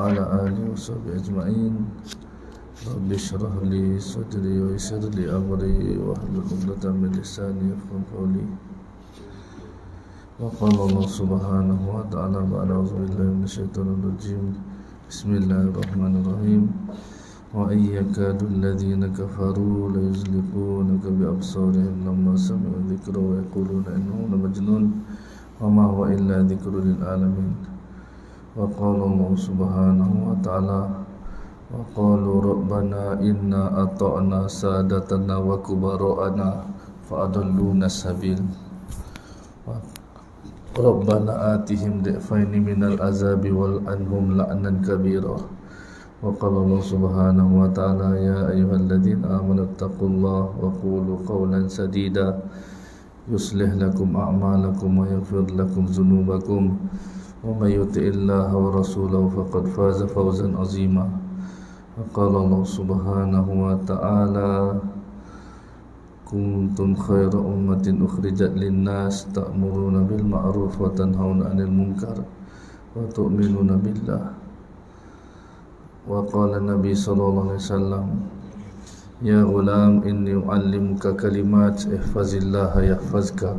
وعلى آله وصحبه أجمعين. رب اشرح لي صدري ويسر لي أمري واحلل عقدة من لساني يفقهوا قولي. وقال الله سبحانه وتعالى بعد أعوذ بالله من الشيطان الرجيم بسم الله الرحمن الرحيم وإن يكاد الذين كفروا ليزلقونك بأبصارهم لما سمعوا الذكر ويقولون إنه لمجنون وما هو إلا ذكر للعالمين. وقال الله سبحانه وتعالى وقالوا ربنا إنا أطعنا سادتنا وكبراءنا فأضلونا السبيل ربنا آتهم ضعفين من العذاب والعنهم لعنا كبيرا. وقال الله سبحانه وتعالى يا أيها الذين آمنوا اتقوا الله وقولوا قولا سديدا يصلح لكم أعمالكم ويغفر لكم ذنوبكم ومن يطع الله ورسوله فقد فاز فوزا عظيما. وقال الله سبحانه وتعالى kuntum khairu ummatin ukhrijat linnas ta'muruna bil ma'ruf wa tanhauna 'anil munkar wa tu'minuna billah. Wa qala Nabi sallallahu alaihi wasallam ya ghulam inni u'allimuka kalimat ihfazillaha yahfazka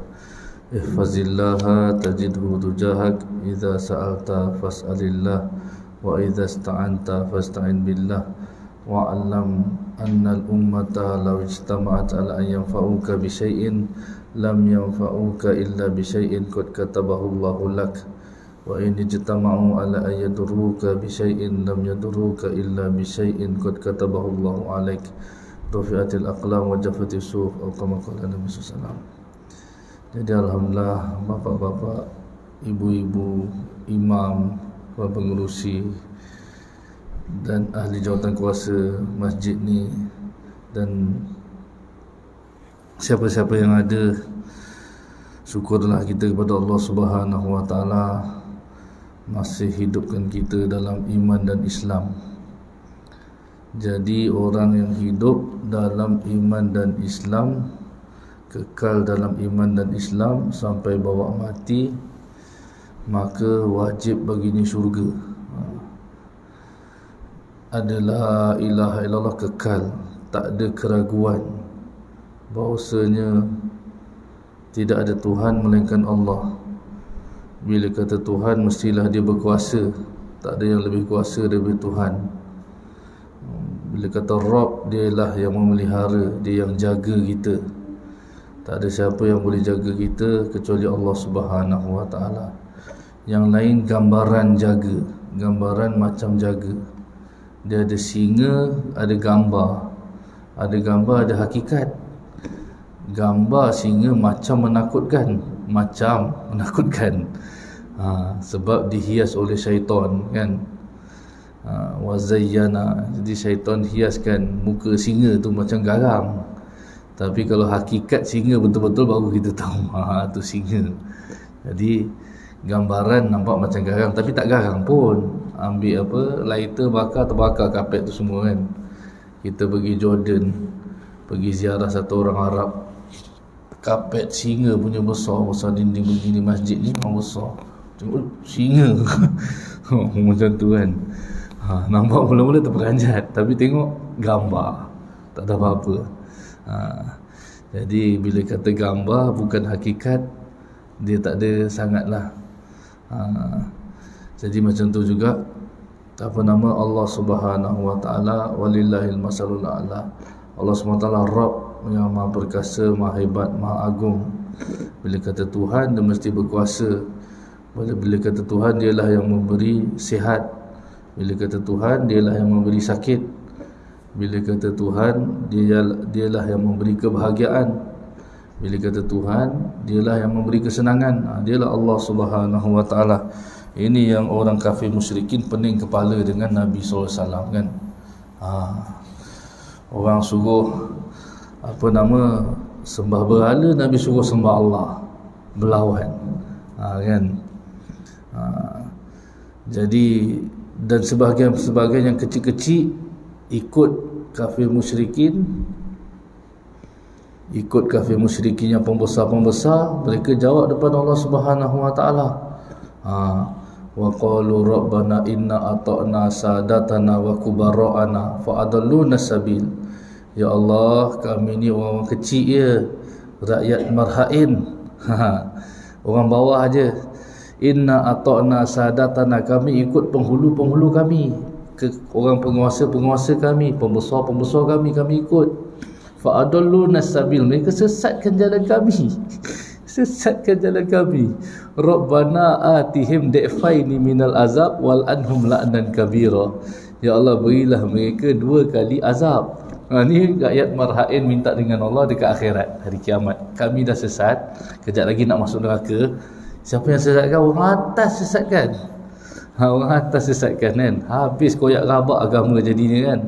ihfazillaha tajidhu tujahak idza sa'alta fas'alillah wa idza ista'anta fasta'in billah wa'lam annal ummata law ijtama'at ala an yanfa'uka bi syai'in lam yanfa'uka illa bi syai'in qad katabahu Allahu lak wa in ijtama'u ala an yadurruka bi syai'in lam yadurruka illa bi syai'in qad katabahu Allahu alaik rufi'atil aqlam wa jaffatis suhuf atau kama qala Nabi sallallahu alaihi wasallam. Jadi alhamdulillah bapak-bapak, ibu-ibu, imam, pengurusi dan ahli jawatan kuasa masjid ni dan siapa-siapa yang ada, syukurlah kita kepada Allah Subhanahu wa taala masih hidupkan kita dalam iman dan Islam. Jadi orang yang hidup dalam iman dan Islam, kekal dalam iman dan Islam sampai bawa mati, maka wajib baginya syurga. Adalah ilaha illallah kekal, tak ada keraguan bahawasanya tidak ada Tuhan melainkan Allah. Bila kata Tuhan, mestilah dia berkuasa, tak ada yang lebih kuasa daripada Tuhan. Bila kata Rabb, dialah yang memelihara, dia yang jaga kita. Tak ada siapa yang boleh jaga kita kecuali Allah Subhanahu wa taala. Yang lain gambaran jaga, gambaran macam jaga. Dia ada singa, ada gambar. Ada gambar, ada hakikat. Gambar singa macam menakutkan, sebab dihias oleh syaitan kan. Wa zayyana, jadi syaitan hiaskan muka singa tu macam garam. Tapi kalau hakikat singa betul-betul baru kita tahu tu singa. Jadi gambaran nampak macam garam tapi tak garam pun. Ambil lighter bakar, terbakar kapet tu semua kan. Kita pergi Jordan, pergi ziarah satu orang Arab, kapet singa punya besar dinding begini, masjid ni memang besar. Tengok singa macam tu kan. Nampak mula-mula terperanjat, tapi tengok gambar, tak ada apa-apa. Jadi bila kata gambar bukan hakikat, dia tak ada sangatlah. Jadi macam tu juga Allah Subhanahu wa taala, walillahil masalul a'la. Allah Subhanahu wa taala Rabb yang Maha Perkasa, Maha Hebat, Maha Agung. Bila kata Tuhan, dia mesti berkuasa. Bila kata Tuhan, dialah yang memberi sihat. Bila kata Tuhan, dialah yang memberi sakit. Bila kata Tuhan, dialah yang memberi kebahagiaan. Bila kata Tuhan, dialah yang memberi kesenangan. Dialah Allah Subhanahu wa taala. Ini yang orang kafir musyrikin pening kepala dengan Nabi SAW kan. Orang suruh sembah berhala, Nabi suruh sembah Allah, berlawan kan. Jadi dan sebahagian yang kecil-kecil ikut kafir musyrikin yang pembesar-pembesar, mereka jawab depan Allah Subhanahu wa taala. wa qalu rabbana inna ata'na sadatana wa kubara'ana fa adalluna sabil. Ya Allah, kami ni orang kecil je, rakyat marhain, orang bawah aje. Inna ata'na sadatana, kami ikut penghulu-penghulu kami, orang penguasa-penguasa kami, pembesar-pembesar kami ikut. Fa adalluna sabil, mereka sesatkan jalan kami. Sesatkan jalan kami. Rabbana atihim di'faini minal azab wal anhum la'nan kabira. Ya Allah, berilah mereka 2 kali azab. Ni rakyat marhain minta dengan Allah dekat akhirat, hari kiamat. Kami dah sesat, kejap lagi nak masuk neraka. Siapa yang sesatkan? Orang atas sesatkan. Orang atas sesatkan kan. Habis koyak rabak agama jadinya kan.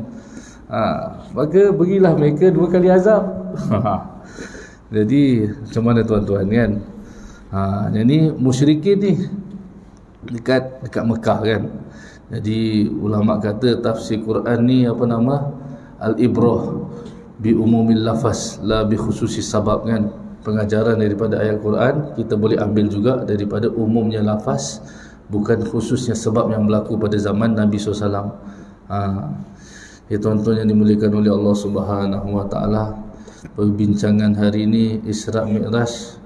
Maka berilah mereka 2 kali azab. Jadi macam mana tuan-tuan kan. Jadi musyrikin ni dekat Mekah kan. Jadi ulama kata tafsir Quran ni apa nama, al-ibrah bi umumil lafaz la bi khususi sabab kan. Pengajaran daripada ayat Quran kita boleh ambil juga daripada umumnya lafaz, bukan khususnya sebab yang berlaku pada zaman Nabi SAW. Ya tuan-tuan yang dimuliakan oleh Allah Subhanahu Wa Taala, perbincangan hari ini Isra Mi'raj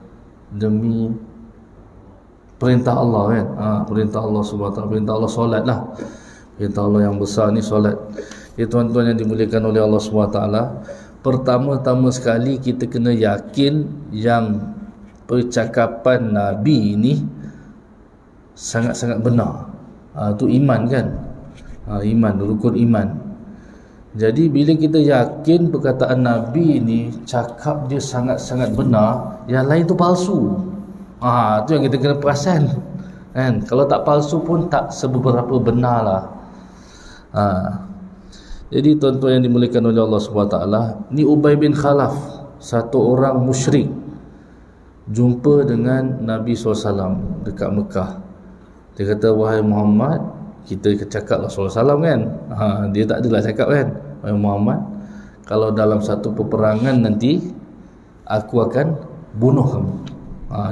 demi perintah Allah kan. Perintah Allah Subhanahu Wa Taala, perintah Allah solat lah. Perintah Allah yang besar ni solat. Ya tuan-tuan yang dimuliakan oleh Allah Subhanahu Wa Taala, pertama-tama sekali kita kena yakin yang percakapan Nabi ini sangat-sangat benar. Itu iman kan. Iman, rukun iman. Jadi bila kita yakin perkataan Nabi ini cakap dia sangat-sangat benar, yang lain tu palsu. Tu yang kita kena perasan kan. Kalau tak palsu pun tak seberapa benar lah. Jadi tuan-tuan yang dimuliakan oleh Allah SWT, ni Ubay bin Khalaf, satu orang musyrik, jumpa dengan Nabi SAW dekat Mekah. Dia kata, wahai Muhammad, kita cakap lah SAW kan. Dia tak adalah cakap kan, wahai Muhammad, kalau dalam satu peperangan nanti aku akan bunuh kamu.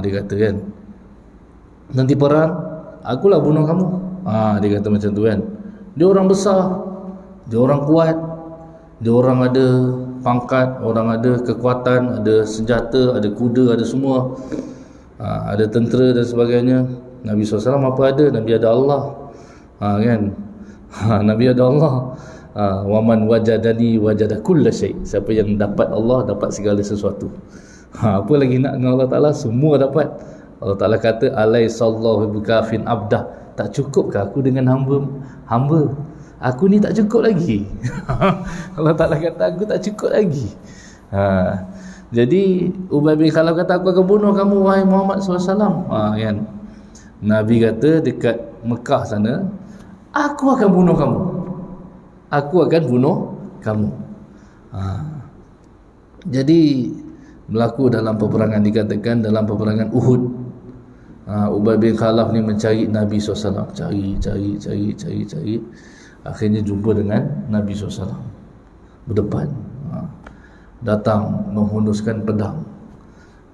Dia kata kan, nanti perang akulah bunuh kamu. Dia kata macam tu kan. Dia orang besar, dia orang kuat, dia orang ada pangkat, orang ada kekuatan, ada senjata, ada kuda, ada semua, ada tentera dan sebagainya. Nabi SAW apa ada? Nabi ada Allah, kan. Nabi ada Allah. Waman wajadani wajada kulla syai. Siapa yang dapat Allah dapat segala sesuatu. Apa lagi nak dengan Allah Ta'ala? Semua dapat. Allah Ta'ala kata alaisallahu bikafin abdah. Tak cukupkah aku dengan hamba? Aku ni tak cukup lagi. Allah Ta'ala kata aku tak cukup lagi. Jadi Ubay bin Khalaf kata, aku akan bunuh kamu wahai Muhammad SAW. Kan? Nabi kata dekat Mekah sana, aku akan bunuh kamu. Aku akan bunuh kamu. Jadi berlaku dalam peperangan, dikatakan dalam peperangan Uhud. Ubay bin Khalaf ni mencari Nabi SAW, cari. Akhirnya jumpa dengan Nabi SAW berdepan. Datang menghunuskan pedang,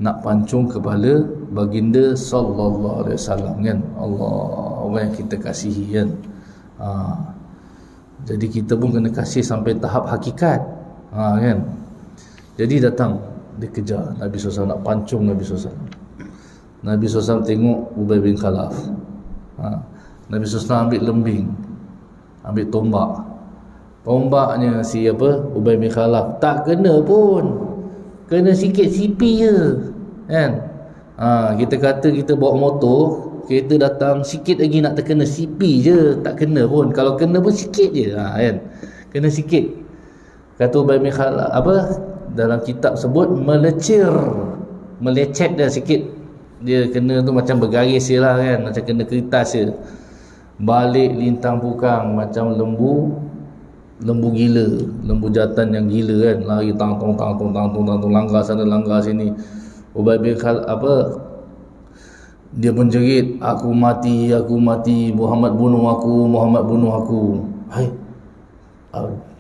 nak pancung kepala baginda sallallahu alaihi wasallam kan. Allah, orang yang kita kasihi kan. Jadi kita pun kena kasih sampai tahap hakikat, kan. Jadi datang, dia kejar Nabi SAW, nak pancung Nabi SAW. Nabi SAW tengok Ubay bin Khalaf. Nabi SAW ambil lembing, ambil tombaknya si Ubay bin Khalaf tak kena pun, kena sikit sipi je kan. Kita kata kita bawa motor, kereta datang sikit lagi nak terkena sipi je, tak kena pun. Kalau kena pun sikit je kan, kena sikit. Kata Ubay bin Khalaf dalam kitab sebut melecet dah sikit, dia kena tu macam bergaris je lah kan, macam kena kertas je. Balik lintang pukang macam lembu gila, lembu jantan yang gila kan, lari tang langgar sana langgar sini. Ubay bin Khalaf dia pun jerit, aku mati, Muhammad bunuh aku. Hai,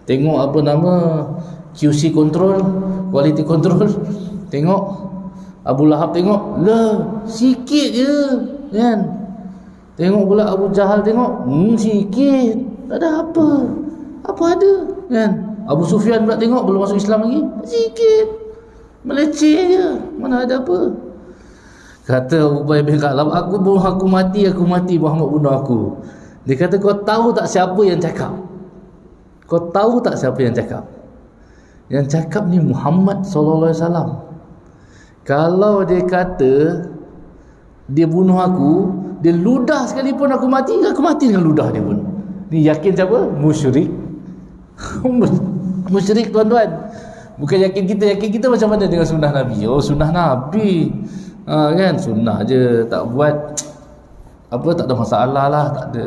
tengok QC control, quality control, tengok Abu Lahab, tengok lah sikit je kan. Tengok pula Abu Jahal, tengok sikit, tak ada apa ada kan. Abu Sufyan pula tengok belum masuk Islam lagi, sikit, meleceh je, mana ada apa. Kata Ubay bin Khalaf, aku mati Muhammad bunuh aku. Dia kata, kau tahu tak siapa yang cakap? Kau tahu tak siapa yang cakap? Yang cakap ni Muhammad sallallahu alaihi wasallam. Kalau dia kata dia bunuh aku, dia ludah sekalipun aku mati dengan ludah dia pun. Ni yakin siapa? Musyrik. Musyrik tuan-tuan. Bukan yakin kita macam mana dengan sunnah Nabi. Oh, sunnah Nabi kan, sunnah je, tak buat apa, tak ada masalah lah, tak ada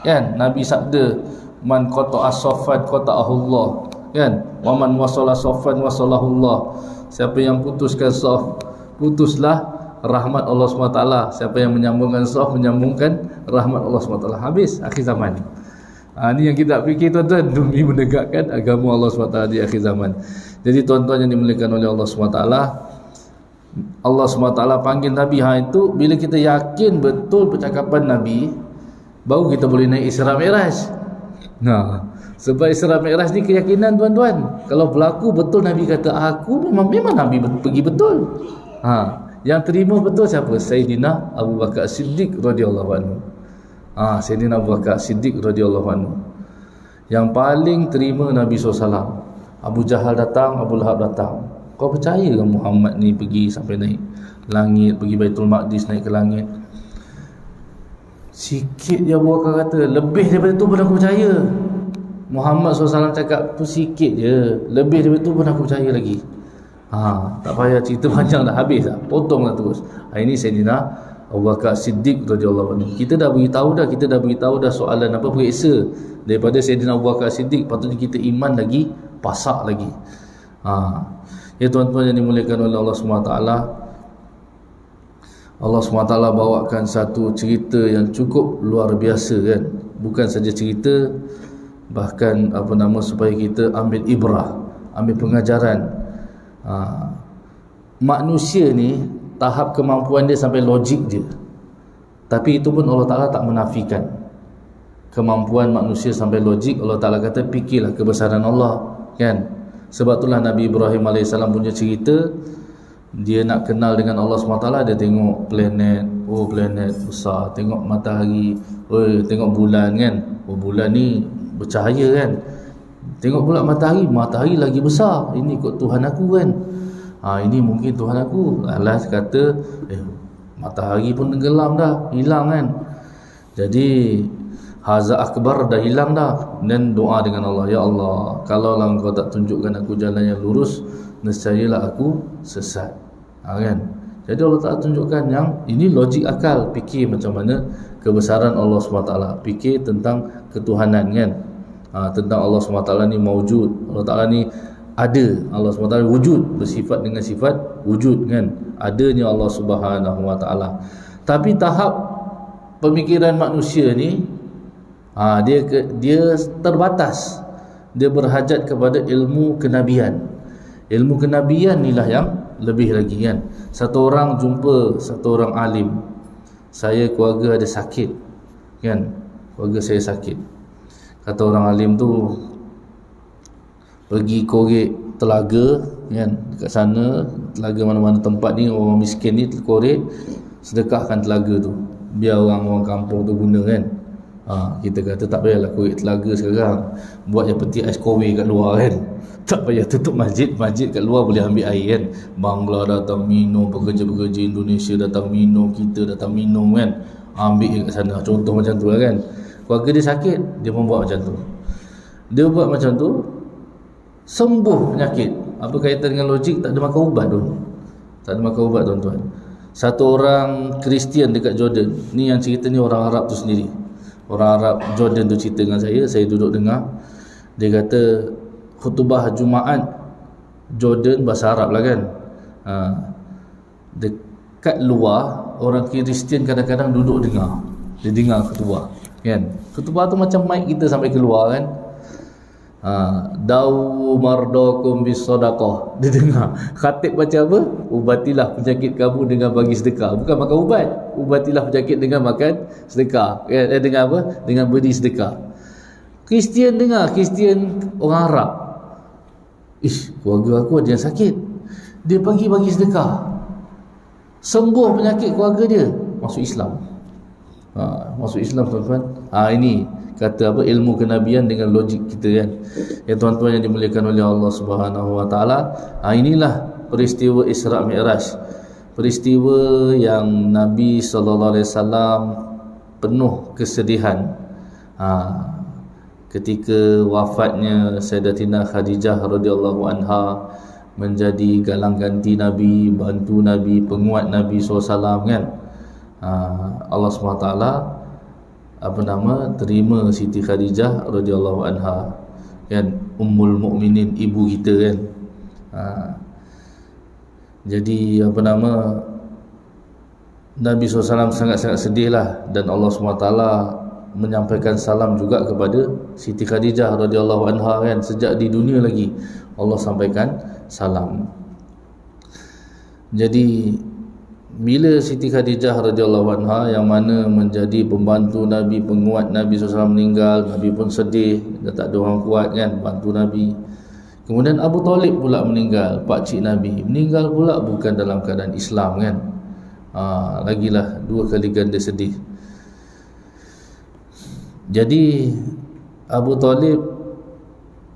kan. Nabi sabda, man qata'a saffan qata'ahu Allah kan, wa man wasala saffan wasalahu Allah. Siapa yang putuskan saf, putuslah rahmat Allah SWT. Siapa yang menyambungkan saf, menyambungkan rahmat Allah SWT. Habis akhir zaman. Ni yang kita fikir tuan-tuan, demi menegakkan agama Allah SWT di akhir zaman. Jadi tuan-tuan yang dimuliakan oleh Allah SWT, Allah SWT panggil Nabi itu bila kita yakin betul percakapan Nabi, baru kita boleh naik Isra Mi'raj. Sebab Isra Mi'raj ni keyakinan tuan-tuan. Kalau berlaku betul Nabi kata aku, memang Nabi pergi betul. Yang terima betul siapa? Sayyidina Abu Bakar Siddiq radhiyallahu anhu. Sayyidina Abu Bakar Siddiq radhiyallahu anhu. Yang paling terima Nabi SAW. Abu Jahal datang, Abu Lahab datang. Kau percaya ke Muhammad ni pergi sampai naik langit, pergi Baitul Maqdis, naik ke langit? Sikit je Abu Bakar kata, lebih daripada tu pun aku percaya. Muhammad SAW cakap tu sikit je, lebih daripada tu pun aku percaya lagi. Tak payah cerita panjang dah, habis dah, potonglah terus. Ini Sayyidina Abu Bakar Siddiq radhiyallahu anhu. Kita dah beritahu dah soalan apa periksa daripada Sayyidina Abu Bakar Siddiq, patutnya kita iman lagi, pasak lagi. Ya tuan-tuan yang dimuliakan oleh Allah SWT, Allah SWT bawakan satu cerita yang cukup luar biasa kan. Bukan saja cerita, bahkan supaya kita ambil ibrah, ambil pengajaran. Manusia ni tahap kemampuan dia sampai logik je, tapi itu pun Allah Ta'ala tak menafikan kemampuan manusia sampai logik. Allah Ta'ala kata fikirlah kebesaran Allah kan. Sebab itulah Nabi Ibrahim AS punya cerita, dia nak kenal dengan Allah SWT, dia tengok planet, planet besar, tengok matahari, tengok bulan kan, bulan ni bercahaya kan, tengok pula matahari lagi besar, ini kot Tuhan aku kan. Ini mungkin Tuhan aku. Alas kata matahari pun tenggelam dah, hilang kan. Jadi haza akbar dah hilang dah. Dan doa dengan Allah, ya Allah, kalau Engkau tak tunjukkan aku jalan yang lurus, nescayalah aku sesat. Kan. Jadi Allah tak tunjukkan yang ini logik akal, fikir macam mana kebesaran Allah SWT, fikir tentang ketuhanan kan. Tentang Allah SWT ni maujud, Allah Ta'ala ni ada, Allah SWT wujud, bersifat dengan sifat wujud kan, adanya Allah Subhanahu Wa Ta'ala. Tapi tahap pemikiran manusia ni dia terbatas. Dia berhajat kepada ilmu kenabian. Ilmu kenabian inilah yang lebih lagi kan. Satu orang jumpa satu orang alim, saya keluarga ada sakit kan, keluarga saya sakit. Kata orang alim tu, pergi korek telaga kan, dekat sana telaga mana-mana tempat ni, orang miskin ni korek, sedekahkan telaga tu, biar orang kampung tu guna kan. Kita kata tak payahlah korek telaga sekarang, buat yang peti ais kowe kat luar kan. Tak payah tutup masjid kat luar boleh ambil air kan. Bangla datang minum, pekerja-pekerja Indonesia datang minum, kita datang minum kan, ambil kat sana. Contoh macam tu lah kan. Keluarga dia sakit, dia pun buat macam tu. Dia buat macam tu, sembuh penyakit. Apa kaitan dengan logik? Tak ada makan ubat tu. Tak ada makan ubat tuan-tuan. Satu orang Kristian dekat Jordan, ni yang cerita ni orang Arab tu sendiri. Orang Arab Jordan tu cerita dengan saya duduk dengar. Dia kata khutbah Jumaat Jordan bahasa Arab lah kan. Dekat luar orang Kristian kadang-kadang duduk dengar. Dia dengar khutbah kan. Khutbah tu macam mic kita sampai keluar kan. Dawu mardakum bis sadaqah. Dia dengar khatib baca apa? Ubatilah penyakit kamu dengan bagi sedekah. Bukan makan ubat. Ubatilah penyakit dengan makan sedekah. Dengan apa? Dengan beri sedekah. Kristian dengar, Kristian orang Arab. Keluarga aku ada yang sakit. Dia bagi sedekah. Sembuh penyakit keluarga dia. Masuk Islam. Masuk Islam tuan-tuan. Ini kata apa, ilmu kenabian dengan logik kita kan. Ya tuan-tuan yang dimuliakan oleh Allah Subhanahu wa taala. Inilah peristiwa Isra Mi'raj. Peristiwa yang Nabi sallallahu alaihi wasallam penuh kesedihan. Ketika wafatnya Sayyidatina Khadijah radhiyallahu anha, menjadi galang ganti Nabi, bantu Nabi, penguat Nabi SAW kan. Allah SWT terima Siti Khadijah radhiyallahu anha kan, ummul mukminin, ibu kita kan. Jadi Nabi SAW sangat-sangat sedih lah, dan Allah SWT menyampaikan salam juga kepada Siti Khadijah radhiyallahu anha kan. Sejak di dunia lagi Allah sampaikan salam. Jadi bila Siti Khadijah radhiyallahu anha yang mana menjadi pembantu Nabi, penguat Nabi SAW meninggal, Nabi pun sedih, dah tak ada orang kuat kan bantu Nabi. Kemudian Abu Talib pula meninggal, pakcik Nabi meninggal pula, bukan dalam keadaan Islam kan. Lagilah dua kali ganda sedih. Jadi Abu Talib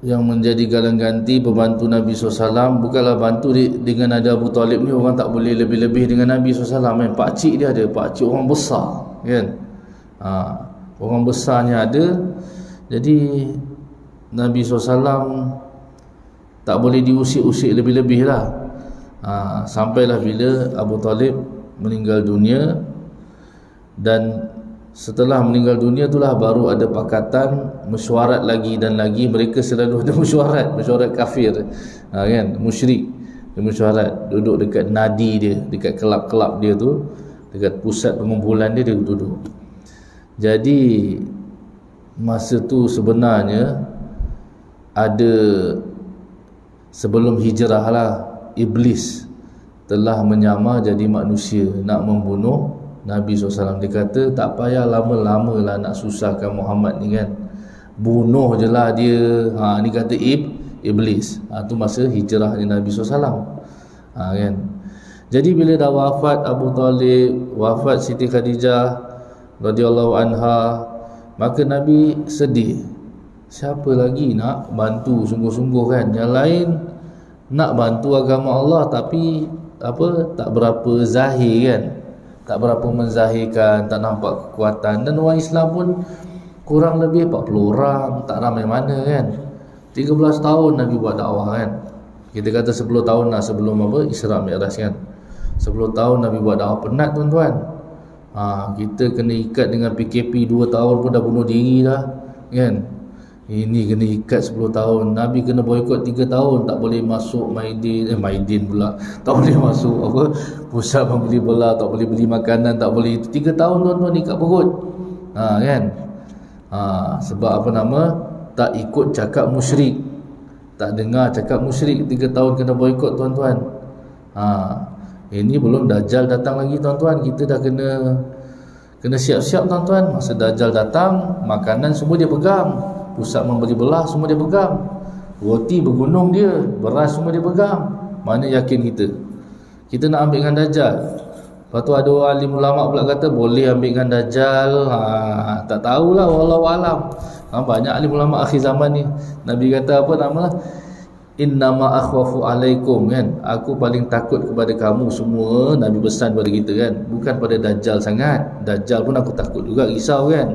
yang menjadi galang ganti pembantu Nabi SAW, bukanlah bantu dengan ada Abu Talib ni orang tak boleh lebih-lebih dengan Nabi SAW kan. Pakcik dia ada, pakcik orang besar kan. Orang besarnya ada. Jadi Nabi SAW tak boleh diusik-usik lebih-lebih lah. Sampailah bila Abu Talib meninggal dunia, dan setelah meninggal dunia itulah baru ada pakatan mesyuarat lagi dan lagi. Mereka selalu ada mesyuarat kafir kan, musyrik. Dia mesyuarat duduk dekat nadi dia, dekat kelab-kelab dia tu, dekat pusat pengumpulan dia duduk. Jadi masa tu sebenarnya ada, sebelum hijrah lah, Iblis telah menyamar jadi manusia nak membunuh Nabi SAW. Dia kata tak payah lama-lama lah nak susahkan Muhammad ni kan, bunuh je lah dia. Ni kata Iblis. Tu masa hijrah Nabi SAW kan. Jadi bila dah wafat Abu Talib, wafat Siti Khadijah radhiyallahu anha, maka Nabi sedih. Siapa lagi nak bantu sungguh-sungguh kan? Yang lain nak bantu agama Allah tapi tak berapa zahir kan, tak berapa menzahirkan, tak nampak kekuatan. Dan orang Islam pun kurang lebih 40 orang, tak ramai mana kan. 13 tahun Nabi buat dakwah kan. Kita kata 10 tahun lah sebelum Isra Mi'raj kan. 10 tahun Nabi buat dakwah, penat tuan-tuan. Kita kena ikat dengan PKP 2 tahun pun dah bunuh diri dah kan. Ini kena ikat 10 tahun. Nabi kena boikot 3 tahun, tak boleh masuk Maidin pula, tak boleh masuk pusat pembeli belah, tak boleh beli makanan, tak boleh. 3 tahun tuan-tuan ikat perut kan. Sebab tak ikut cakap musyrik, tak dengar cakap musyrik. 3 tahun kena boikot tuan-tuan. Ini belum Dajjal datang lagi tuan-tuan. Kita dah kena siap-siap tuan-tuan. Masa Dajjal datang, makanan semua dia pegang, pusat membeli belah semua dia pegang, roti bergunung dia, beras semua dia pegang. Mana yakin kita nak ambil dengan Dajjal? Lepas tu ada orang alim ulama pula kata boleh ambil dengan Dajjal. Tak tahulah, wallahu alam. Banyak alim ulama akhir zaman ni. Nabi kata innama akhwafu alaikum kan, aku paling takut kepada kamu semua. Nabi pesan kepada kita kan, bukan pada Dajjal sangat. Dajjal pun aku takut juga, risau kan.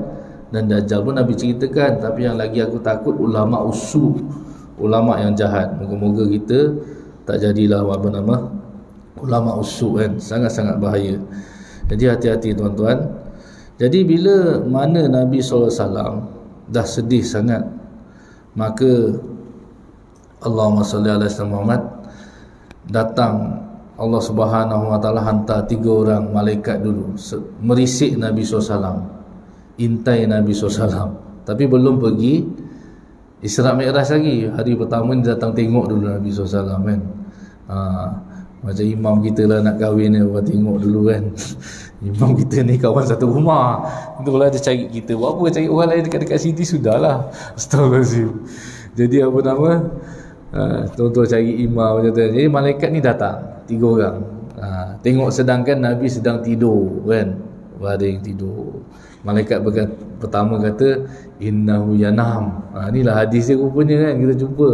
Dan Dajjal pun Nabi ceritakan, tapi yang lagi aku takut ulama usu, ulama yang jahat. Moga-moga kita tak jadilah ulama usu kan, sangat-sangat bahaya. Jadi hati-hati tuan-tuan. Jadi bila mana Nabi SAW dah sedih sangat, maka Allahumma salli ala Muhammad, datang Allah Subhanahu wa taala hantar 3 orang malaikat dulu merisik Nabi SAW, intai Nabi SAW, tapi belum pergi Isra Mi'raj lagi, hari pertama ni datang tengok dulu Nabi SAW kan. Macam imam kita lah nak kahwin ni, orang tengok dulu kan. Imam kita ni kawan satu rumah, itulah dia cari kita. Buat apa cari orang lain dekat-dekat sini, sudahlah. Astagfirullahaladzim. Jadi apa nama, tuan-tuan cari imam macam tu. Jadi malaikat ni datang 3 orang, tengok sedangkan Nabi sedang tidur kan, ada yang tidur. Malaikat pertama kata innahu yanam. Inilah hadis dia rupanya kan, kita jumpa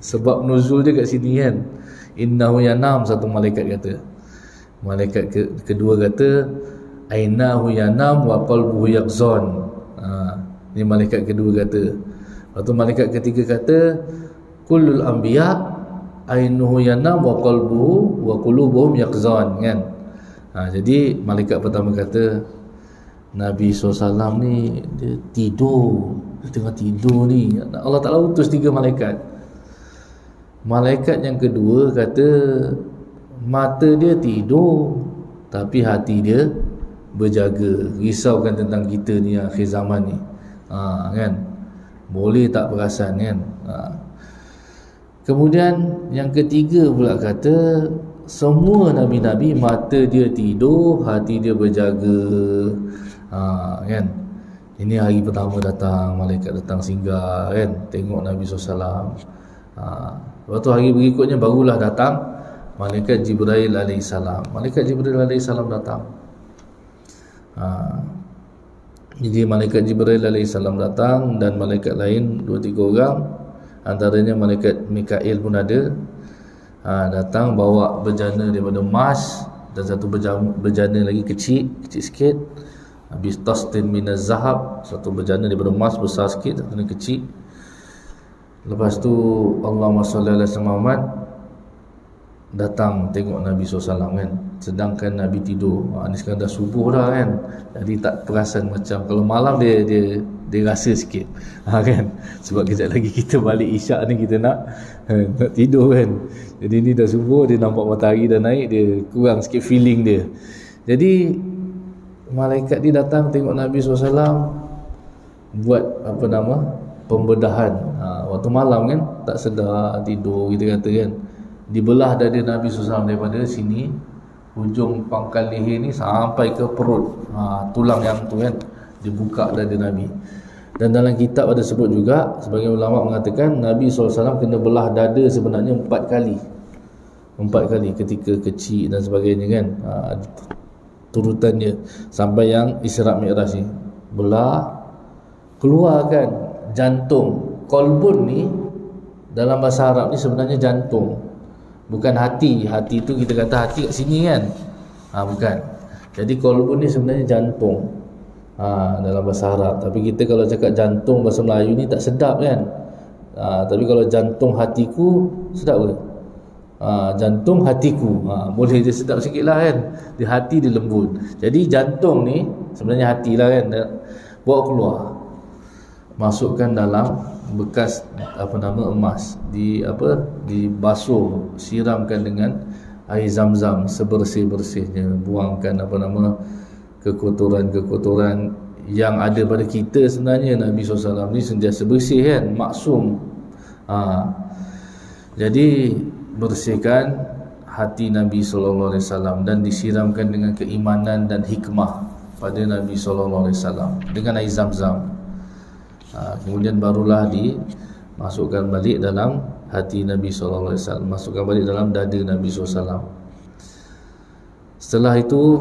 sebab nuzul dia kat sini kan. Innahu yanam, satu malaikat kata. Malaikat kedua kata ainahu yanam wa qalbuhu yaqzan. Ni malaikat kedua kata. Lepas tu malaikat ketiga kata kullul anbiya ainuhu yanam wa qalbuhu wa qulubuhum yaqzan kan. Jadi malaikat pertama kata Nabi SAW ni dia tidur, dia tengah tidur ni. Allah Ta'ala utus 3 malaikat. Malaikat yang kedua kata mata dia tidur tapi hati dia berjaga, risaukan tentang kita ni akhir zaman ni. Kan, boleh tak perasan kan. Kemudian yang ketiga pula kata semua nabi-nabi mata dia tidur, hati dia berjaga. Kan, ini hari pertama datang, malaikat datang singgah kan, tengok Nabi SAW. Lepas tu hari berikutnya barulah datang malaikat Jibril alaihissalam. Malaikat Jibril alaihissalam datang. Jadi malaikat Jibril alaihissalam datang dan malaikat lain 2-3 orang, antaranya malaikat Mikail pun ada. Datang bawa bejana daripada emas dan satu bejana lagi kecil sikit. Habis tastin minaz zahab, satu bejana daripada emas besar sikit, satu ni kecil. Lepas tu Allahumma salli ala Muhammad datang tengok Nabi SAW kan, sedangkan Nabi tidur. Ni sekarang dah subuh dah kan, jadi tak perasan. Macam kalau malam dia rasa sikit kan, sebab kejap lagi kita balik isyak ni, kita nak tidur kan. Jadi ni dah subuh, dia nampak matahari dah naik, dia kurang sikit feeling dia. Jadi malaikat ni datang tengok Nabi SAW, buat apa nama, pembedahan. Waktu malam kan, tak sedar tidur kita kata kan, dibelah dada Nabi SAW daripada sini, hujung pangkal leher ni sampai ke perut. Tulang yang tu kan, dibuka dada Nabi. Dan dalam kitab ada sebut juga, sebagian ulama mengatakan Nabi SAW kena belah dada sebenarnya 4 kali. 4 kali ketika kecil dan sebagainya kan, turutannya sampai yang Isra Mi'raj ni. Belah, keluarkan jantung. Qalbun ni dalam bahasa Arab ni sebenarnya jantung, bukan hati. Hati tu kita kata hati kat sini kan, bukan. Jadi qalbun ni sebenarnya jantung dalam bahasa Arab. Tapi kita kalau cakap jantung bahasa Melayu ni tak sedap kan. Tapi kalau jantung hatiku sedap ke? Jantung hatiku, boleh dia sedap sikit lah kan. Di hati dia lembut. Jadi jantung ni sebenarnya hati lah kan. Bawa keluar, masukkan dalam bekas apa nama emas, dibasuh, siramkan dengan air zam-zam sebersih-bersihnya, buangkan apa nama kekotoran-kekotoran yang ada pada kita. Sebenarnya Nabi SAW ni sentiasa bersih kan, maksum. Jadi bersihkan hati Nabi SAW dan disiramkan dengan keimanan dan hikmah pada Nabi SAW dengan air zam-zam. Kemudian barulah dimasukkan balik dalam hati Nabi SAW, masukkan balik dalam dada Nabi SAW. Setelah itu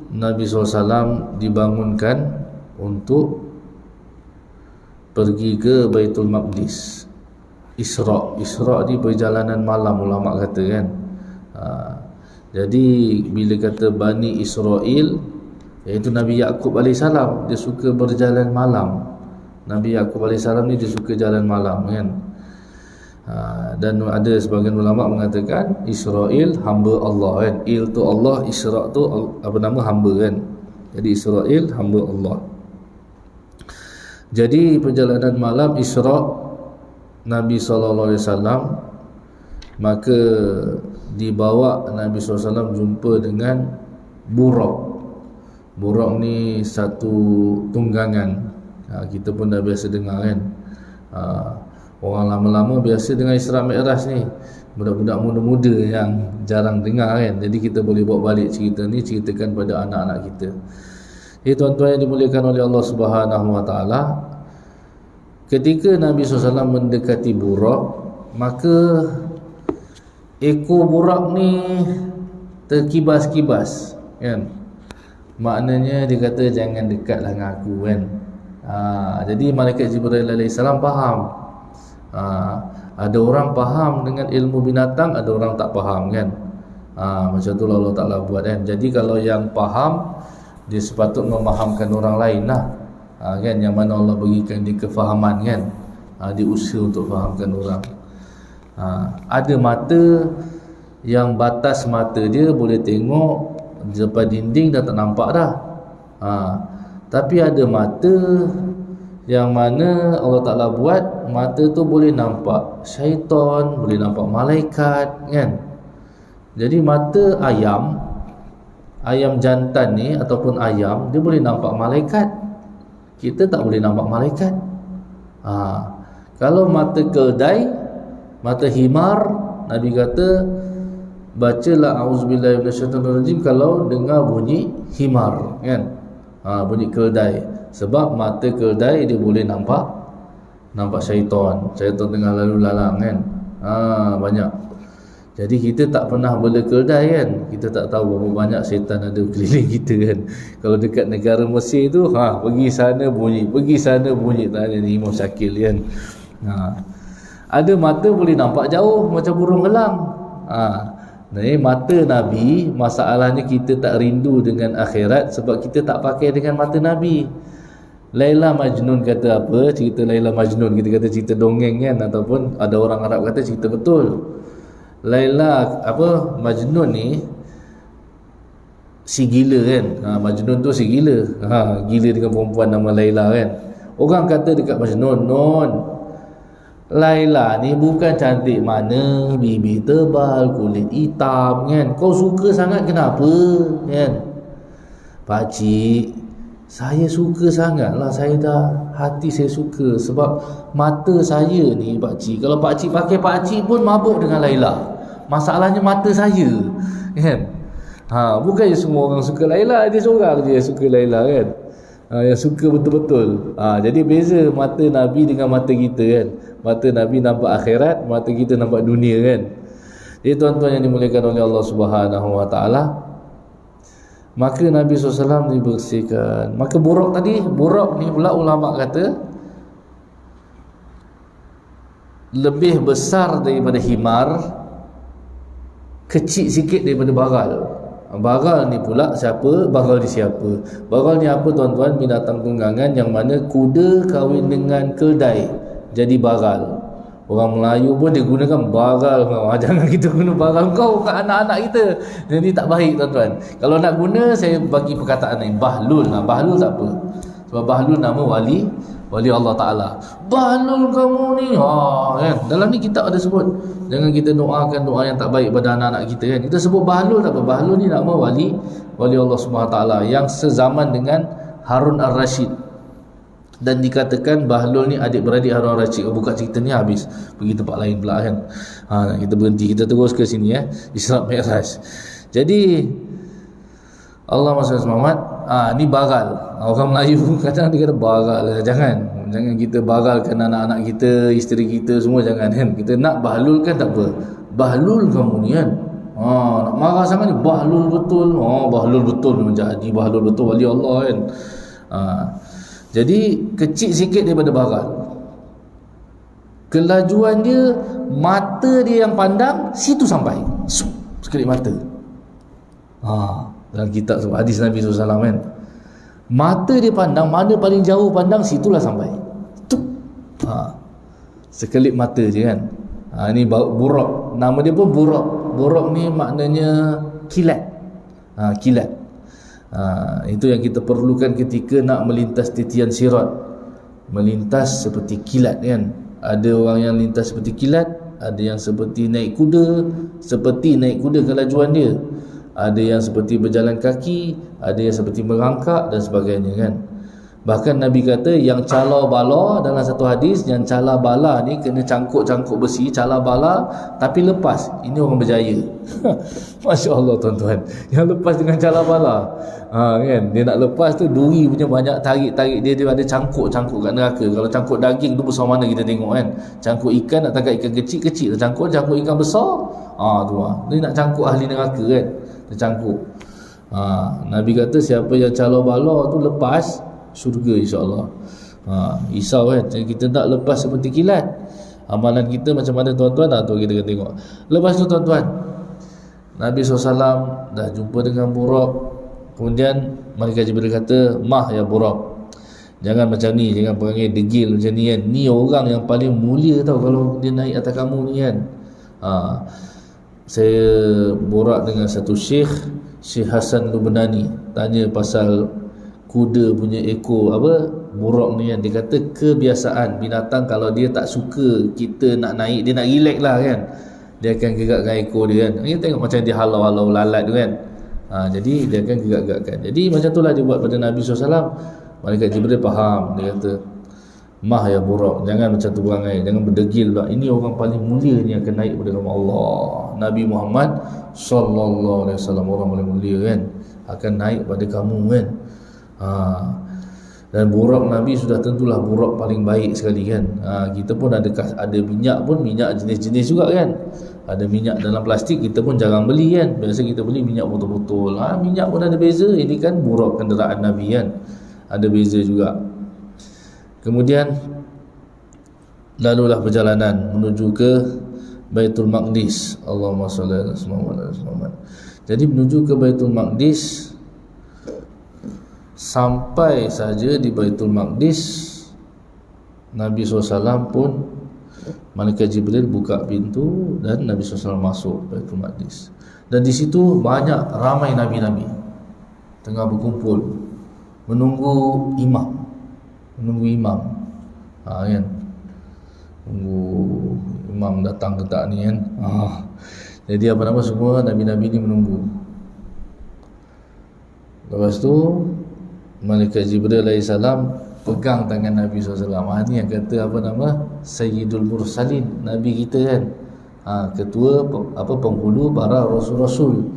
Nabi SAW dibangunkan untuk pergi ke Baitul Maqdis. Isra ni perjalanan malam, ulama kata kan. Jadi bila kata Bani Israel, iaitu Nabi Yaqub AS, dia suka berjalan malam. Nabi Yaqub AS ni dia suka jalan malam kan. Dan ada sebagian ulama mengatakan Israel hamba Allah kan. Il tu Allah, Isra tu apa nama, hamba kan. Jadi Israel hamba Allah. Jadi perjalanan malam Isra Nabi SAW, maka dibawa Nabi SAW jumpa dengan Buraq. Buraq ni satu tunggangan. Kita pun dah biasa dengar kan. Orang lama-lama biasa dengan Isra Mi'raj ni, budak-budak muda-muda yang jarang dengar kan. Jadi kita boleh bawa balik cerita ni, ceritakan pada anak-anak kita. Tuan-tuan yang dimuliakan oleh Allah Subhanahu Wa Taala, ketika Nabi SAW mendekati Buraq, maka ekor Buraq ni terkibas-kibas kan. Maknanya dia kata jangan dekatlah dengan aku kan. Jadi malaikat Jibril alaihissalam faham. Ada orang faham dengan ilmu binatang, ada orang tak faham kan. Macam tu Allah Ta'ala buat kan. Jadi kalau yang faham, dia sepatut memahamkan orang lain lah, kan, yang mana Allah berikan dia kefahaman kan. Dia usaha untuk fahamkan orang. Ada mata yang batas mata dia boleh tengok depan dinding dah tak nampak dah. Tapi ada mata yang mana Allah Ta'ala buat mata tu boleh nampak syaitan, boleh nampak malaikat kan. Jadi mata ayam jantan ni ataupun ayam, dia boleh nampak malaikat. Kita tak boleh nampak malaikat. Kalau mata keldai, mata himar, Nabi kata bacalah auzubillahi minasyaitonirrajim kalau dengar bunyi himar kan. Bunyi keldai. Sebab mata keldai dia boleh nampak syaitan tengah lalu lalang kan. Banyak. Jadi kita tak pernah bela keldai kan. Kita tak tahu berapa banyak syaitan ada keliling kita kan. Kalau dekat negara Mesir tu, pergi sana bunyi tak ada ni Imam Syakil kan. Ada mata boleh nampak jauh macam burung elang. Mata Nabi, masalahnya kita tak rindu dengan akhirat sebab kita tak pakai dengan mata Nabi. Laila Majnun kata apa? Cerita Laila Majnun, kita kata cerita dongeng kan, ataupun ada orang Arab kata cerita betul. Laila Majnun ni si gila kan. Majnun tu si gila. Gila dengan perempuan nama Laila kan. Orang kata dekat Majnun, Laila ni bukan cantik mana, bibir tebal, kulit hitam kan. Kau suka sangat kenapa kan? Pakcik, saya suka sangat lah. Hati saya suka sebab mata saya ni pakcik, kalau pakcik pakai, pakcik pun mabuk dengan Laila. Masalahnya mata saya kan. Bukannya semua orang suka Laila, dia seorang je suka Laila kan. Yang suka betul-betul. Jadi beza mata Nabi dengan mata kita kan. Mata Nabi nampak akhirat, mata kita nampak dunia kan. Jadi tuan-tuan yang dimuliakan oleh Allah Subhanahu Wa Taala, maka Nabi SAW dibersihkan. Maka Buraq ni pula ulama kata lebih besar daripada himar, kecil sikit daripada bagal. Bagal ni pula siapa? Bagal ni siapa? Bagal ni apa tuan-tuan? Binatang tunggangan yang mana kuda kahwin dengan keldai jadi bagal. Orang Melayu pun dia gunakan bagal. Jangan kita guna bagal kau kat anak-anak kita. Jadi tak baik tuan-tuan. Kalau nak guna, saya bagi perkataan ni Bahlul. Bahlul tak apa. Sebab Bahlul nama wali Allah Ta'ala. Bahlul kamu ni kan? Dalam ni kitab ada sebut, jangan kita doakan doa yang tak baik pada anak-anak kita kan. Kita sebut Bahlul tak apa. Bahlul ni nama wali Allah SWT yang sezaman dengan Harun Ar-Rashid. Dan dikatakan Bahlul ni adik-beradik Harun Ar-Rashid. Buka cerita ni habis, pergi tempat lain pula kan. Kita berhenti, kita terus ke sini Isra Mi'raj. Jadi Allah SWT, ni bagal. Orang Melayu kadang dia kata bagal. Jangan kita bagalkan anak-anak kita, isteri kita semua, jangan kan. Kita nak Bahlul kan tak apa. Bahlul kamu ni kan. Nak marah sangat ni, Bahlul betul. Bahlul betul memang jadi Bahlul betul wali Allah kan. Jadi kecil sikit daripada bagal. Kelajuan dia, mata dia yang pandang situ sampai. Sekelip mata. Dalam kitab hadis Nabi SAW kan. Mata dia pandang, mana paling jauh pandang, situlah sampai. Sekelip mata je kan. Ni Buraq. Nama dia pun Buraq. Buraq ni maknanya kilat. Kilat. Itu yang kita perlukan ketika nak melintas titian sirat. Melintas seperti kilat kan. Ada orang yang lintas seperti kilat, ada yang seperti naik kuda kelajuan dia. Ada yang seperti berjalan kaki, ada yang seperti merangkak dan sebagainya kan. Bahkan Nabi kata yang cala bala, dalam satu hadis, yang cala bala ni kena cangkuk-cangkuk besi, cala bala tapi lepas, ini orang berjaya. Masya Allah tuan-tuan, yang lepas dengan cala bala, kan, dia nak lepas tu duri punya banyak, tarik-tarik dia ada cangkuk-cangkuk kat neraka. Kalau cangkuk daging tu besar mana kita tengok kan, cangkuk ikan nak tangkap ikan kecil-kecil, cangkuk ikan besar, tu dia nak cangkuk ahli neraka kan, dia cangkuk. Nabi kata siapa yang cala bala tu lepas, syurga insya-Allah. Risau kan, kita tak lepas seperti kilat. Amalan kita macam mana tuan-tuan? Tu kita kena tengok. Lepas tu tuan-tuan, Nabi SAW dah jumpa dengan Buraq. Kemudian malaikat Jibril kata, mah ya Buraq, jangan macam ni, jangan perangai degil macam ni kan. Ni orang yang paling mulia tau kalau dia naik atas kamu ni kan. Saya borak dengan satu Syekh Hasan Lubnani, tanya pasal kuda punya ekor Buraq ni kan. Dia kata kebiasaan binatang kalau dia tak suka kita nak naik, dia nak relax lah kan, dia akan gerakkan ekor dia kan. Kita tengok macam dia halau-halau lalat tu kan. Jadi dia akan gerak-gerakkan. Jadi macam itulah dia buat pada Nabi SAW. Malaikat Jibril faham, dia kata mah ya Buraq, jangan macam tu perangai, jangan berdegil pula. Ini orang paling mulia ni akan naik pada nama Allah. Nabi Muhammad sallallahu alaihi wasallam, orang paling mulia kan, akan naik pada kamu kan. Dan Buraq Nabi sudah tentulah Buraq paling baik sekali kan. Kita pun ada minyak pun, minyak jenis-jenis juga kan. Ada minyak dalam plastik, kita pun jarang beli kan. Biasa kita beli minyak botol-botol. Minyak pun ada beza. Ini kan Buraq kenderaan Nabi kan, ada beza juga. Kemudian lalulah perjalanan menuju ke Baitul Maqdis. Allahumma shalli ala Muhammad. Jadi menuju ke Baitul Maqdis, sampai saja di Baitul Maqdis, Nabi SAW pun, malaikat Jibril buka pintu dan Nabi SAW masuk Baitul Maqdis. Dan di situ banyak ramai nabi-nabi tengah berkumpul menunggu imam. Kan, tunggu imam datang ke tak ni kan. Jadi semua nabi-nabi ni menunggu. Lepas tu malaikat Jibril AS pegang tangan Nabi SAW. Ni yang kata Sayyidul Mursalin, Nabi kita kan, ketua penghulu para rasul-rasul.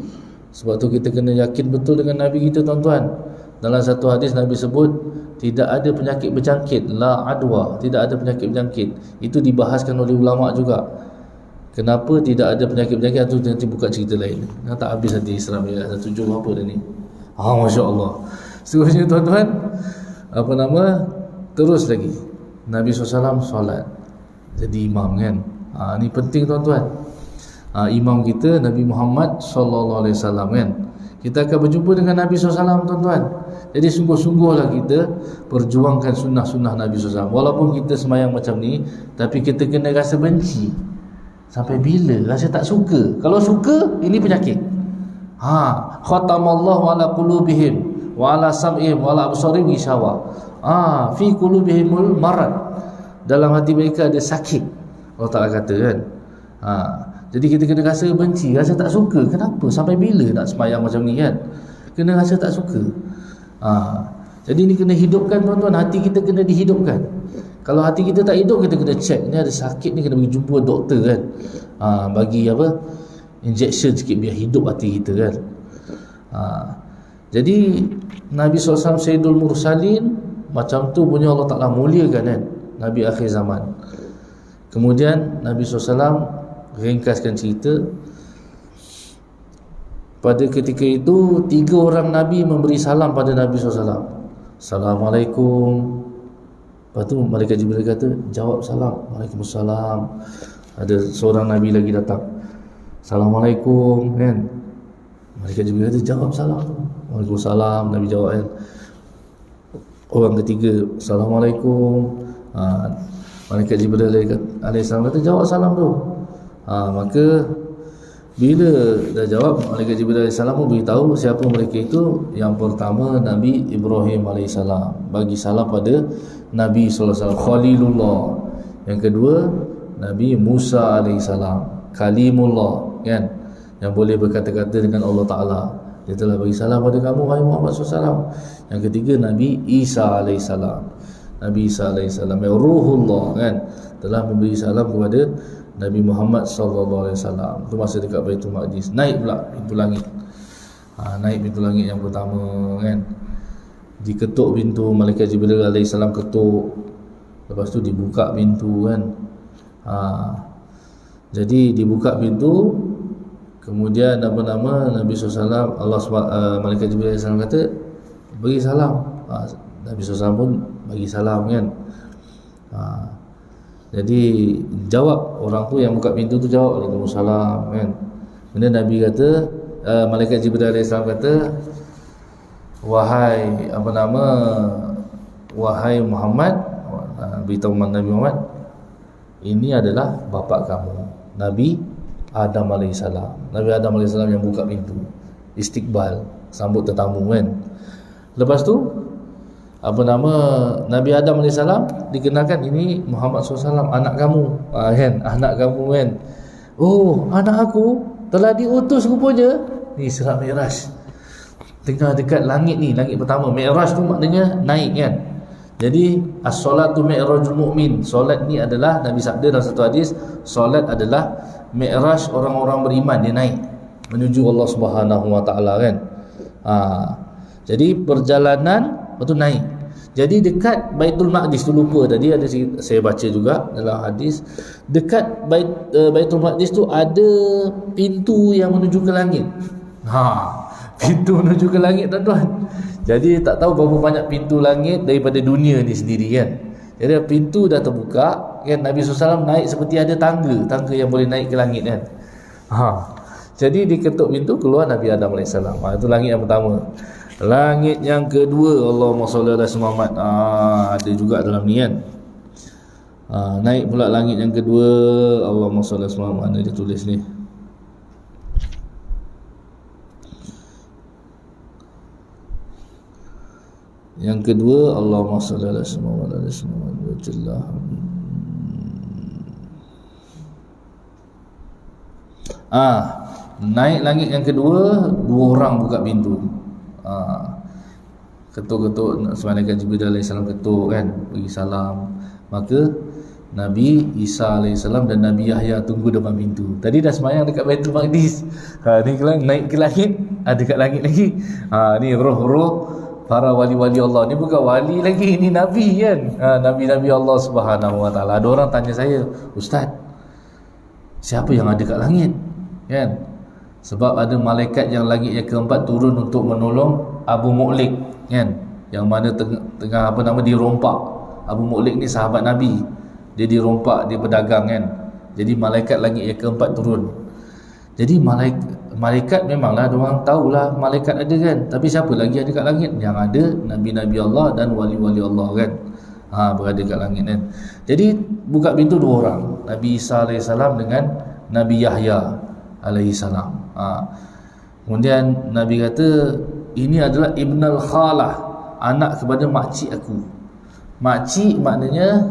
Sebab tu kita kena yakin betul dengan Nabi kita tuan-tuan. Dalam satu hadis Nabi sebut tidak ada penyakit berjangkit, la adwa, tidak ada penyakit berjangkit. Itu dibahaskan oleh ulama juga. Kenapa tidak ada penyakit berjangkit? Itu nanti buka cerita lain. Tak habis nanti Islam ya. Satu jam apa dah ni. Masya Allah. Seterusnya tuan-tuan, terus lagi Nabi SAW solat jadi imam kan. Ni penting tuan-tuan. Imam kita Nabi Muhammad SAW kan. Kita akan berjumpa dengan Nabi SAW tuan-tuan. Jadi sungguh-sungguhlah kita perjuangkan sunnah-sunnah Nabi SAW. Walaupun kita semayang macam ni, tapi kita kena rasa benci. Sampai bila? Rasa tak suka. Kalau suka, ini penyakit. Khatamallahu ala qulubihim wa ala sam'ihim wa ala absarihim gishawa. Fi qulubihimul marad. Dalam hati mereka ada sakit. Allah Ta'ala kata kan. Jadi kita kena rasa benci, rasa tak suka. Kenapa? Sampai bila nak sembahyang macam ni kan? Kena rasa tak suka. Jadi ni kena hidupkan tuan-tuan. Hati kita kena dihidupkan. Kalau hati kita tak hidup, kita kena check. Ni ada sakit ni, kena pergi jumpa doktor kan. Bagi injection sikit biar hidup hati kita kan. Jadi Nabi SAW Sayyidul Mursalin, macam tu punya Allah Ta'ala muliakan kan, Nabi akhir zaman. Kemudian Nabi SAW ringkaskan cerita, pada ketika itu 3 orang Nabi memberi salam pada Nabi SAW. Assalamualaikum. Lepas tu malaikat Jibril kata, jawab salam. Waalaikumsalam. Ada seorang Nabi lagi datang, Assalamualaikum kan. Malaikat Jibril kata, jawab salam. Waalaikumsalam. Nabi jawab kan. Orang ketiga, Assalamualaikum. Malaikat Jibril alaihissalam kata, jawab salam tu. Maka bila dah jawab, malaikat Jibril alaihissalam pun beritahu siapa mereka itu. Yang pertama Nabi Ibrahim alaihissalam, bagi salam pada Nabi sallallahu alaihi wasallam, Khalilullah. Yang kedua Nabi Musa alaihissalam, Kalimullah kan, yang boleh berkata-kata dengan Allah Ta'ala. Dia telah bagi salam pada kamu, wahai Muhammad SAW. Yang ketiga, Nabi Isa alaihissalam. Nabi Isa alaihissalam, Ruhullah kan, telah memberi salam kepada Nabi Muhammad SAW. Itu masa dekat Baitul Maqdis. Naik pula pintu langit. Naik pintu langit yang pertama kan. Diketuk pintu, malaikat Jibril alaihissalam ketuk. Lepas tu dibuka pintu kan. Jadi dibuka pintu. Kemudian Nabi SAW, malaikat Jibril alaihissalam kata, bagi salam. Nabi SAW pun bagi salam kan. Jadi jawab, orang tu yang buka pintu tu jawab, Waalaikumsalam kan. Kemudian Nabi kata, malaikat Jibril alaihissalam kata, wahai Muhammad, beritahu Nabi Muhammad, ini adalah bapa kamu, Nabi Adam alaihissalam. Nabi Adam alaihissalam yang buka pintu, istiqbal, sambut tetamu kan. Lepas tu Nabi Adam alaihissalam dikenalkan, ini Muhammad SAW, anak kamu kan, anak kamu kan. Oh, anak aku telah diutus rupanya. Ni Isra Mi'raj, tengah dekat langit ni, langit pertama. Mi'raj tu maknanya naik kan. Jadi as-salatu mi'rajul mu'min. Solat ni adalah, Nabi sabda dalam satu hadis, solat adalah mi'raj orang-orang beriman. Dia naik menuju Allah Subhanahu wa taala kan. Jadi perjalanan betul naik. Jadi dekat Baitul Maqdis tu, lupa tadi ada saya baca juga dalam hadis, dekat Baitul Maqdis tu ada pintu yang menuju ke langit. Pintu menuju ke langit tuan-tuan. Jadi tak tahu berapa banyak pintu langit daripada dunia ni sendiri kan. Jadi pintu dah terbuka kan. Nabi SAW naik seperti ada tangga yang boleh naik ke langit kan. Jadi diketuk pintu, keluar Nabi Adam AS. Itu langit yang pertama. Langit yang kedua, Allahumma sholli ala Muhammad, ada juga dalam ni kan. Naik pula langit yang kedua, Allahumma sholli ala Muhammad. Mana dia tulis ni? Yang kedua, Allahumma sholli ala Muhammad naik langit yang kedua, dua orang buka pintu. Ketuk-ketuk, malaikat Jibril alaihissalam ketuk kan, bagi salam. Maka Nabi Isa alaihissalam dan Nabi Yahya tunggu depan pintu. Tadi dah sembahyang dekat Baitul Maqdis. Ni naik ke langit, dekat langit lagi. Ni roh-roh para wali-wali Allah. Ni bukan wali lagi, ni Nabi kan. Nabi-Nabi Allah Subhanahu wa taala. Ada orang tanya saya, Ustaz, siapa yang ada kat langit? Kan? Sebab ada malaikat yang langit yang keempat turun untuk menolong Abu Mu'lik kan, yang mana tengah dirompak. Abu Mu'lik ni sahabat Nabi, dia dirompak, dia pedagang kan. Jadi malaikat langit yang keempat turun. Jadi malaikat memanglah diorang tahulah malaikat ada kan, tapi siapa lagi ada kat langit? Yang ada Nabi-Nabi Allah dan wali-wali Allah kan, berada kat langit kan. Jadi buka pintu dua orang, Nabi Isa alaihissalam dengan Nabi Yahya alaihissalam. Kemudian Nabi kata, ini adalah Ibnul Khalah, anak kepada makcik aku. Makcik maknanya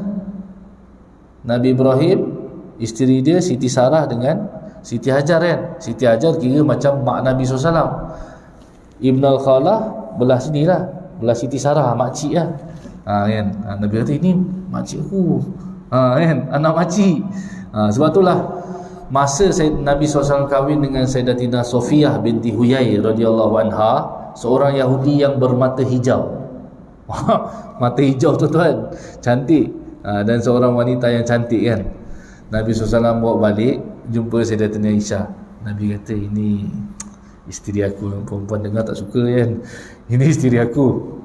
Nabi Ibrahim, isteri dia Siti Sarah dengan Siti Hajar kan. Siti Hajar kira macam mak Nabi SAW. Ibnul Khalah belah sini lah, belah Siti Sarah, makcik lah. Kan? Nabi kata, ini makcik aku, kan? Anak makcik. Sebab itulah masa Nabi SAW kahwin dengan Sayyidatina Sofiyah binti Huyai radhiyallahu anha, seorang Yahudi yang bermata hijau. Mata hijau tuan-tuan, cantik, dan seorang wanita yang cantik kan. Nabi SAW bawa balik, jumpa Sayyidatina Aisyah. Nabi kata, ini isteri aku. Perempuan dengar tak suka kan, ini isteri aku.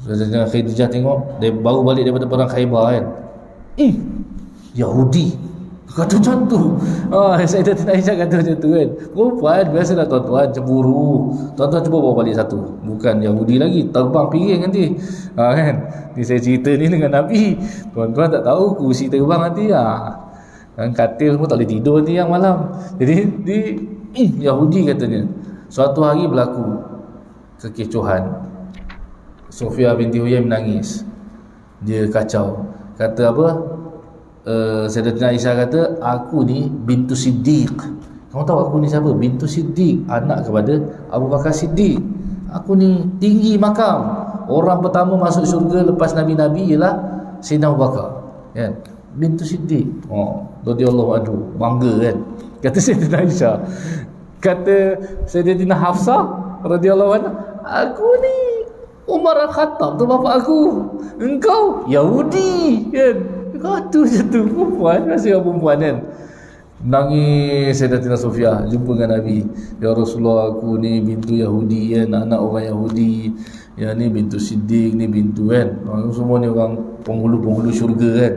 Sayyidatina Khadijah tengok, dia baru balik daripada perang Khaybar kan. Yahudi kata macam tu. Sayyidatina Aisyah kata macam tu kan. Perempuan biasalah tuan-tuan cemburu. Tuan-tuan cuba bawa balik satu, bukan Yahudi lagi, terbang piring nanti. Kan? Ni saya cerita ni dengan Nabi. Tuan-tuan tak tahu kursi terbang nanti. Kan katil semua tak boleh tidur nanti yang malam. Jadi Yahudi katanya. Suatu hari berlaku kekecohan. Sofiyah binti Huyai menangis. Dia kacau. Kata apa? Sayyidatina Aisyah kata, aku ni bintu Siddiq, Kamu tahu aku ni siapa? Bintu Siddiq, anak kepada Abu Bakar Siddiq. Aku ni tinggi makam. Orang pertama masuk syurga lepas Nabi-Nabi ialah Sayyidina Abu Bakar, kan? Bintu Siddiq. Radhiyallahu anhu, bangga kan. Kata Sayyidatina Aisyah, kata Sayyidatina Hafsah radhiyallahu anha, aku ni Umar Al-Khattab tu bapa aku, engkau Yahudi, kan? Kata macam tu perempuan, masih perempuan kan. Nangis Sayyidatina Sofia jumpa dengan Nabi, ya Rasulullah, aku ni bintu Yahudi kan, anak orang Yahudi, yang ni bintu Siddiq, ni bintu kan, semua ni orang penghulu-penghulu syurga kan,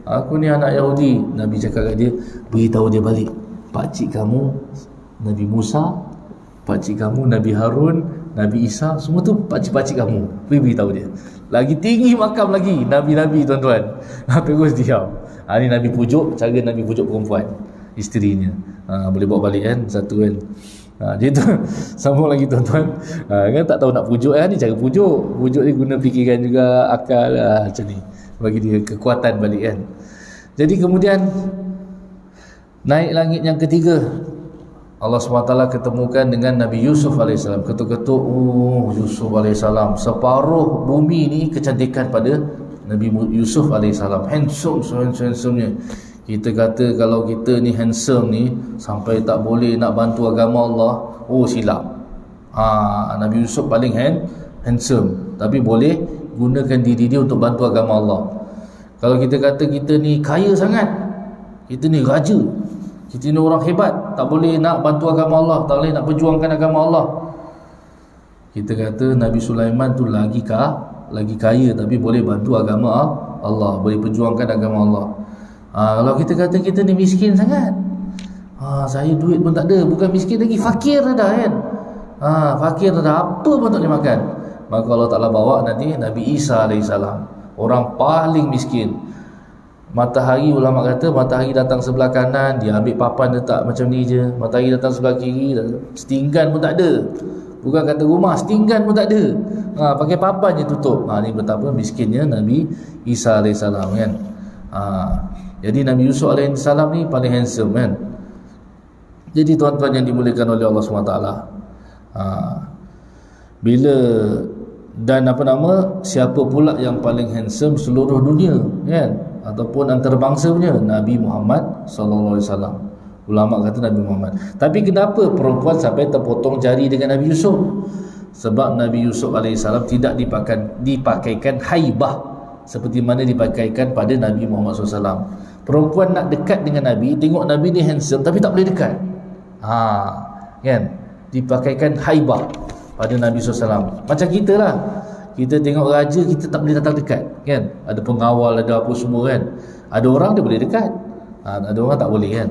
aku ni anak Yahudi. Nabi cakap kat dia, beritahu dia balik, pakcik kamu Nabi Musa, pakcik kamu Nabi Harun, Nabi Isa, semua tu pakcik-pakcik kamu. Beritahu dia. Lagi tinggi makam lagi Nabi-Nabi, tuan-tuan. Terus diam. Ni Nabi pujuk, cara Nabi pujuk perempuan, isterinya. Boleh bawa balik kan, satu kan. Dia tu sambung lagi, tuan-tuan. Kan tak tahu nak pujuk ni cara pujuk. Pujuk ni guna fikiran juga, akal macam ni, bagi dia kekuatan balik kan. Jadi kemudian naik langit yang ketiga, Allah SWT ketemukan dengan Nabi Yusuf AS. Ketuk-ketuk, Yusuf AS, separuh bumi ni kecantikan pada Nabi Yusuf AS. Handsome-nya. Kita kata kalau kita ni handsome ni sampai tak boleh nak bantu agama Allah, silap. Nabi Yusuf paling handsome, tapi boleh gunakan diri dia untuk bantu agama Allah. Kalau kita kata kita ni kaya sangat, kita ni raja, kita ni orang hebat, tak boleh nak bantu agama Allah, tak boleh nak perjuangkan agama Allah, kita kata Nabi Sulaiman tu lagi kaya tapi boleh bantu agama Allah, boleh perjuangkan agama Allah. Kalau kita kata kita ni miskin sangat, saya duit pun tak ada, bukan miskin lagi, fakir dah kan. Fakir dah, apa pun tak boleh makan. Maka Allah Ta'ala bawa nanti Nabi Isa AS, orang paling miskin. Matahari, ulama kata matahari datang sebelah kanan, dia ambil papan letak macam ni je. Matahari datang sebelah kiri, setinggan pun tak ada. Bukan kata rumah, setinggan pun tak ada. Pakai papan je tutup. Ni betapa miskinnya Nabi Isa AS kan. Jadi Nabi Yusuf AS ni paling handsome kan. Jadi tuan-tuan yang dimuliakan oleh Allah SWT, bila dan siapa pula yang paling handsome seluruh dunia kan, ataupun antarabangsa punya? Nabi Muhammad SAW. Ulama kata Nabi Muhammad. Tapi kenapa perempuan sampai terpotong jari dengan Nabi Yusuf? Sebab Nabi Yusuf AS tidak dipakaikan haibah seperti mana dipakaikan pada Nabi Muhammad SAW. Perempuan nak dekat dengan Nabi, tengok Nabi ni handsome tapi tak boleh dekat, kan? Dipakaikan haibah pada Nabi SAW. Macam kita lah, kita tengok raja, kita tak boleh datang dekat kan? Ada pengawal, ada apa semua kan. Ada orang dia boleh dekat, ada orang tak boleh kan.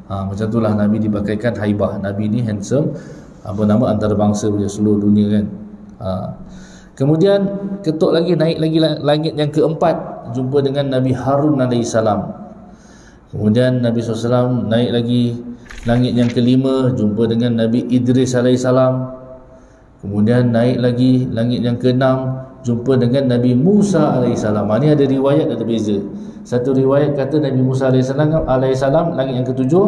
Macam itulah Nabi dipakaikan haibah. Nabi ni handsome, antarabangsa punya seluruh dunia kan. Kemudian ketuk lagi, naik lagi langit yang keempat, jumpa dengan Nabi Harun AS. Kemudian Nabi SAW naik lagi langit yang kelima, jumpa dengan Nabi Idris AS. Kemudian naik lagi langit yang keenam, jumpa dengan Nabi Musa AS. Ini ada riwayat, ada beza. Satu riwayat kata Nabi Musa AS langit yang ketujuh,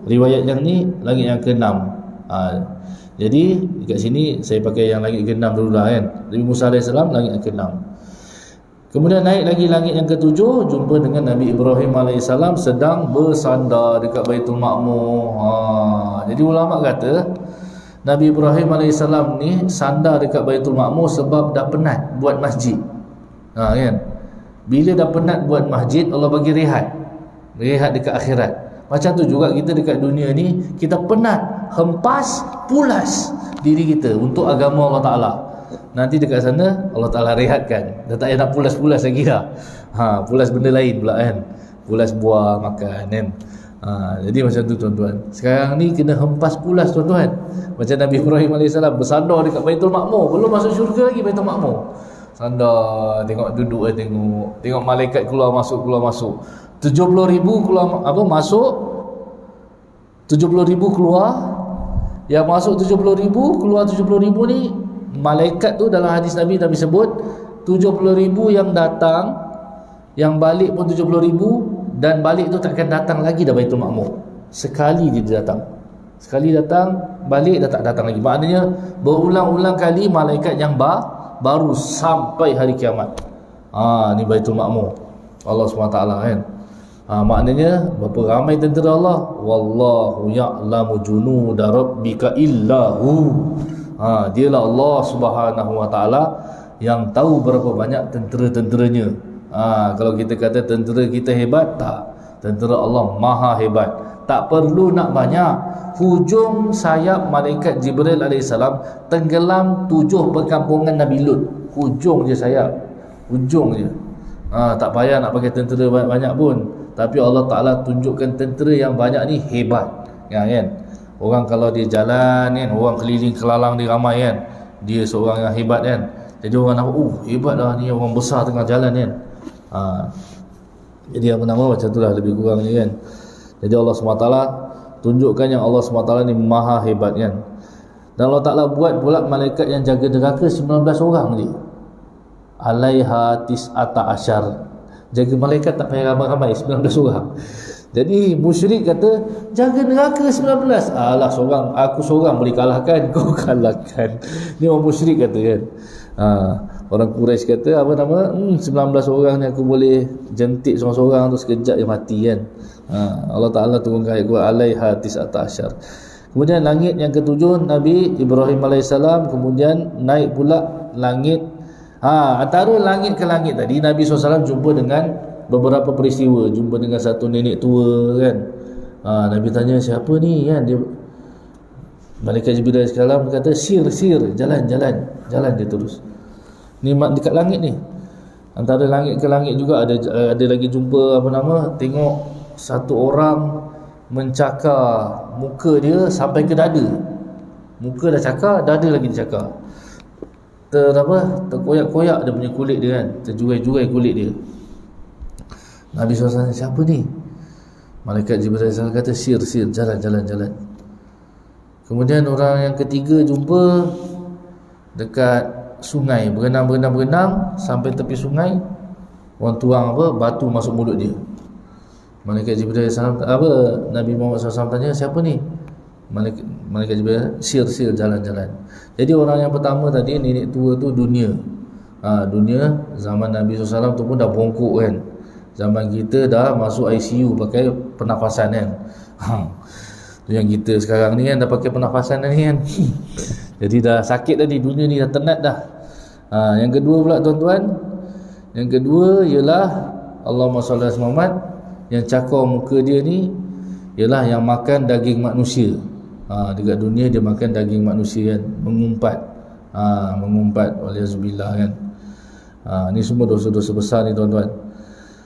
riwayat yang ni langit yang keenam. Jadi dekat sini saya pakai yang langit ke-6 dulu lah kan. Nabi Musa AS langit yang ke-6. Kemudian naik lagi langit yang ke-7, jumpa dengan Nabi Ibrahim AS sedang bersandar dekat Baitul Ma'mur. Jadi ulama kata Nabi Ibrahim AS ni sandar dekat Baitul Ma'mur sebab dah penat buat masjid. Kan? Bila dah penat buat masjid, Allah bagi rehat dekat akhirat. Macam tu juga kita dekat dunia ni, kita penat, hempas, pulas diri kita untuk agama Allah Ta'ala. Nanti dekat sana Allah Ta'ala rehatkan, dah tak payah nak pulas-pulas lagi dah. Pulas benda lain pula kan, pulas buah, makan kan. Jadi macam tu tuan-tuan. Sekarang ni kena hempas pulas tuan-tuan. Macam Nabi Ibrahim AS bersandar dekat Baitul Ma'mur, belum masuk syurga lagi Baitul Ma'mur. Sandar, tengok duduk tengok malaikat keluar masuk 70,000 keluar masuk, 70,000 keluar. Yang masuk 70,000, keluar 70,000 ni malaikat tu dalam hadis Nabi sebut 70,000 yang datang, yang balik pun 70,000, dan balik tu takkan datang lagi dah Baitul Ma'mur. Sekali dia datang. Sekali datang, balik dah tak datang lagi. Maknanya berulang-ulang kali malaikat yang baru sampai hari kiamat. Ni Baitul Ma'mur Allah SWT kan. Maknanya berapa ramai tentera Allah. Wallahu ya'lamu junuda rabbika illahu. Dialah Allah Subhanahu Wa Taala yang tahu berapa banyak tentera-tenteranya. Kalau kita kata tentera kita hebat, tak. Tentera Allah maha hebat. Tak perlu nak banyak. Hujung sayap malaikat Jibril AS tenggelam 7 perkampungan Nabi Lut. Hujung je sayap, hujung je. Tak payah nak pakai tentera banyak-banyak pun. Tapi Allah Ta'ala tunjukkan tentera yang banyak ni hebat kan. Orang kalau dia jalan kan, orang keliling kelalang dia ramai kan, dia seorang yang hebat kan. Jadi orang nampak, hebat lah ni, orang besar tengah jalan kan. Jadi apa nama macam tu lah lebih kurangnya kan. Jadi Allah SWT tunjukkan yang Allah SWT ni maha hebat kan. Dan Allah Ta'ala buat pula malaikat yang jaga neraka 19 orang je. Alaiha tis'ata asyar. Jaga malaikat tak payah ramai-ramai, 19 orang. Jadi musyrik kata jaga neraka 19. Alah seorang, aku seorang boleh kalahkan, kau kalahkan. Ni orang musyrik kata kan. Orang Quraisy kata apa nama 19 orang ni aku boleh jentik seorang-seorang tu sekejap je mati kan. Allah Ta'ala turunkan ayat Quran alaiha tis'ata asyar. Kemudian langit yang ketujuh Nabi Ibrahim AS. Kemudian naik pula langit. Antara langit ke langit tadi Nabi SAW jumpa dengan beberapa peristiwa. Jumpa dengan satu nenek tua kan. Nabi tanya siapa ni kan. Dia Malaikat Jibril AS kata sir jalan dia terus. Ni dekat langit ni. Antara langit ke langit juga ada lagi jumpa apa nama, tengok satu orang mencakar muka dia sampai ke dada. Muka dah cakar, dada lagi dicakar. Terkoyak-koyak dia punya kulit dia kan, terjurai-jurai kulit dia. Nabi SAW siapa ni? Malaikat Jibril SAW kata sir jalan. Kemudian orang yang ketiga jumpa dekat sungai, berenang sampai tepi sungai. Orang tuang batu masuk mulut dia. Malaikat Jibril SAW Nabi Muhammad SAW tanya siapa ni? Malaikat Jibril sir jalan. Jadi orang yang pertama tadi nenek tua tu dunia. Dunia zaman Nabi SAW tu pun dah bongkok kan. Zaman kita dah masuk ICU pakai pernafasan kan. Tu yang kita sekarang ni kan dah pakai pernafasan ni kan. Jadi dah sakit dah di dunia ni, dah tenat dah. Yang kedua pula tuan-tuan, yang kedua ialah Allahumma salli ala Muhammad, yang cakar muka dia ni ialah yang makan daging manusia. Dekat dunia dia makan daging manusia kan, mengumpat waliyazubillah kan. Ni semua dosa-dosa besar ni tuan-tuan.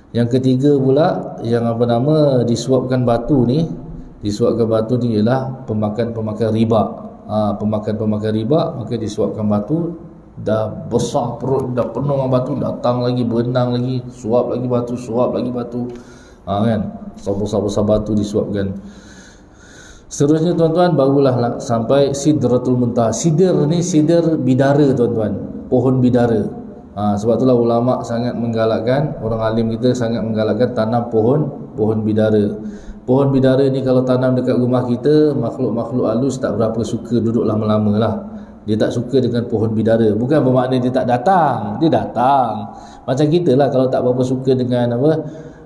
Yang ketiga pula yang apa nama disuapkan batu ni ialah pemakan riba. Pemakan riba, maka disuapkan batu, dah besar perut, dah penuh dengan batu, datang lagi, berenang lagi, suap lagi batu kan, besar-besar batu disuapkan. Seterusnya tuan-tuan barulah sampai Sidratul Muntaha. Sidr bidara tuan-tuan, pohon bidara. Sebab itulah ulama sangat menggalakkan, orang alim kita sangat menggalakkan tanam pohon bidara. Pohon bidara ni kalau tanam dekat rumah kita, makhluk-makhluk halus tak berapa suka duduk lama-lama lah. Dia tak suka dengan pohon bidara. Bukan bermakna dia tak datang, dia datang. Macam kita lah, kalau tak berapa suka dengan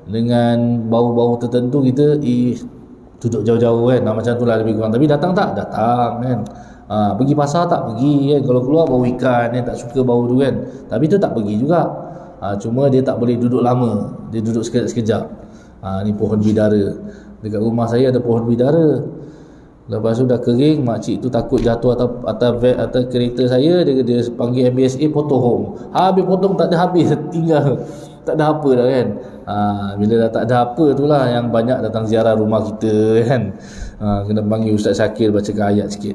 dengan bau-bau tertentu, kita duduk jauh-jauh kan. Macam tu lah lebih kurang. Tapi datang tak? Datang kan. Pergi pasar tak? Pergi kan. Kalau keluar bau ikan kan, tak suka bau tu kan. Tapi tu tak pergi juga. Cuma dia tak boleh duduk lama, dia duduk sekejap-sekejap. Ni pohon bidara. Dekat rumah saya ada pohon bidara. Lepas tu dah kering, makcik tu takut jatuh atas kereta saya. Dia panggil MBSA potong. Habis potong tak ada habis, tinggal. Tak ada apa dah kan. Bila dah tak ada apa tu lah yang banyak datang ziarah rumah kita kan. Kena panggil Ustaz Syakir bacakan ayat sikit.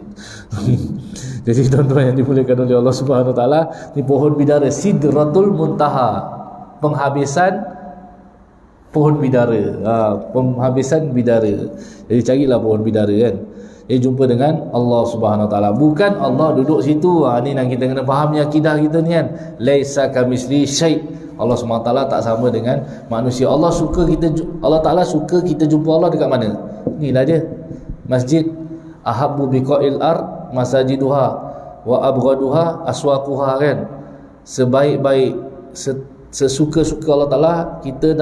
Jadi tuan-tuan yang dimuliakan oleh Allah Subhanahu Wa Taala, ni pohon bidara Sidratul Muntaha, penghabisan pohon bidara. Penghabisan bidara. Jadi carilah pohon bidara kan. Dia jumpa dengan Allah Subhanahu Wa Taala. Bukan Allah duduk situ. Ni yang kita kena faham ni akidah kita ni kan. Laisa kamisli syai'. Allah Subhanahu Wa Taala tak sama dengan manusia. Allah Ta'ala suka kita jumpa Allah dekat mana? Inilah dia. Masjid ahabbu biqa'il ard masajiduha wa abghaduha aswaquha, kan. Sebaik-baik, sesuka-suka Allah Ta'ala kita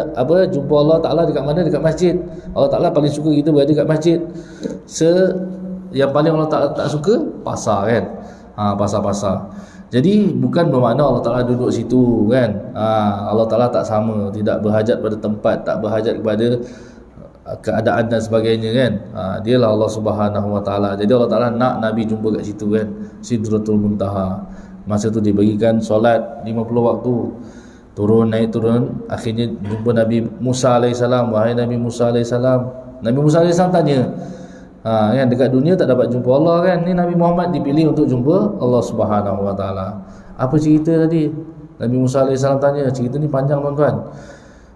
jumpa Allah Ta'ala dekat mana? Dekat masjid. Allah Ta'ala paling suka kita berada dekat masjid. Yang paling Allah Ta'ala tak suka, pasar, kan. Pasar-pasar. Jadi bukan bermakna Allah Ta'ala duduk situ, kan. Allah Ta'ala tak sama, tidak berhajat pada tempat, tak berhajat kepada keadaan dan sebagainya, kan. Dialah Allah Subhanahu Wa Ta'ala. Jadi Allah Ta'ala nak Nabi jumpa kat situ, kan. Sidratul Muntaha. Masa tu dibagikan solat 50 waktu. Turun, naik turun. Akhirnya jumpa Nabi Musa AS. Wahai Nabi Musa AS. Nabi Musa AS tanya, kan, dekat dunia tak dapat jumpa Allah, kan. Ni Nabi Muhammad dipilih untuk jumpa Allah Subhanahu Wa Ta'ala. Apa cerita tadi? Nabi Musa AS tanya. Cerita ni panjang, tuan-tuan.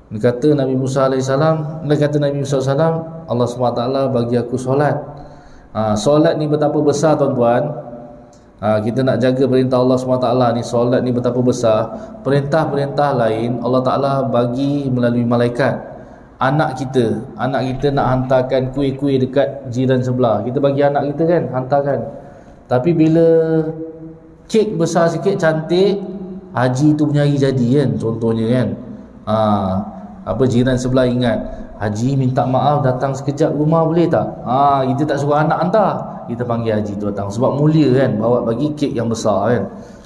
Dia kata Nabi Musa AS, Allah SWT bagi aku solat. Solat ni betapa besar, tuan-tuan. Kita nak jaga perintah Allah SWT ni. Solat ni betapa besar. Perintah-perintah lain Allah Ta'ala bagi melalui malaikat. Anak kita nak hantarkan kuih-kuih dekat jiran sebelah, kita bagi anak kita, kan, hantarkan. Tapi bila kek besar sikit, cantik, haji tu punya hari jadi, kan, contohnya, kan. Jiran sebelah ingat, haji minta maaf datang sekejap rumah boleh tak? Kita tak suruh anak hantar, kita panggil haji tu datang. Sebab mulia, kan, bawa bagi kek yang besar, kan,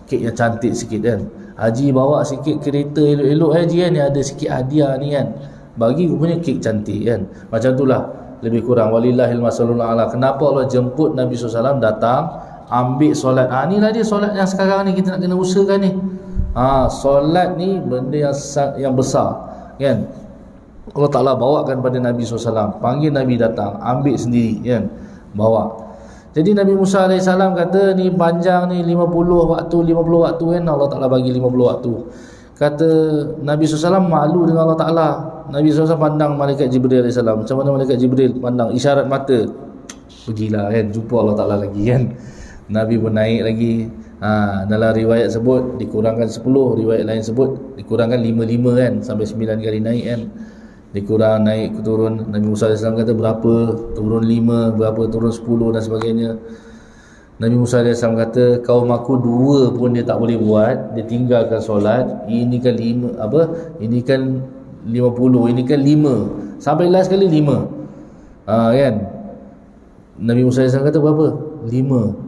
kek yang cantik sikit, kan. Haji bawa sikit kereta elok-elok, haji, kan, yang ada sikit hadiah ni, kan, bagi rupanya kek cantik, kan. Macam itulah lebih kurang. Walillahil masalul a'la. Kenapa Allah jemput Nabi SAW datang ambil solat? Inilah dia solat yang sekarang ni kita nak kena usahakan ni. Solat ni benda yang besar, kan. Allah Ta'ala bawakan pada Nabi SAW, panggil Nabi datang, ambil sendiri, kan, bawa. Jadi Nabi Musa AS kata ni panjang ni 50 waktu, kan. Allah Ta'ala bagi 50 waktu. Kata Nabi SAW malu dengan Allah Ta'ala. Nabi SAW pandang malaikat Jibril AS. Macam mana malaikat Jibril pandang? Isyarat mata, pergilah, kan, jumpa Allah Ta'ala lagi, kan. Nabi pun naik lagi. Dalam riwayat sebut dikurangkan 10, riwayat lain sebut dikurangkan 5, kan, sampai 9 kali naik, kan. Dikurang, naik, turun. Nabi Musa AS kata berapa, turun 5, berapa, turun 10 dan sebagainya. Nabi Musa AS kata kaum aku 2 pun dia tak boleh buat, dia tinggalkan solat. Ini kan 5, ini kan 50, ini kan 5, sampai last kali 5, kan. Nabi Musa AS kata berapa? 5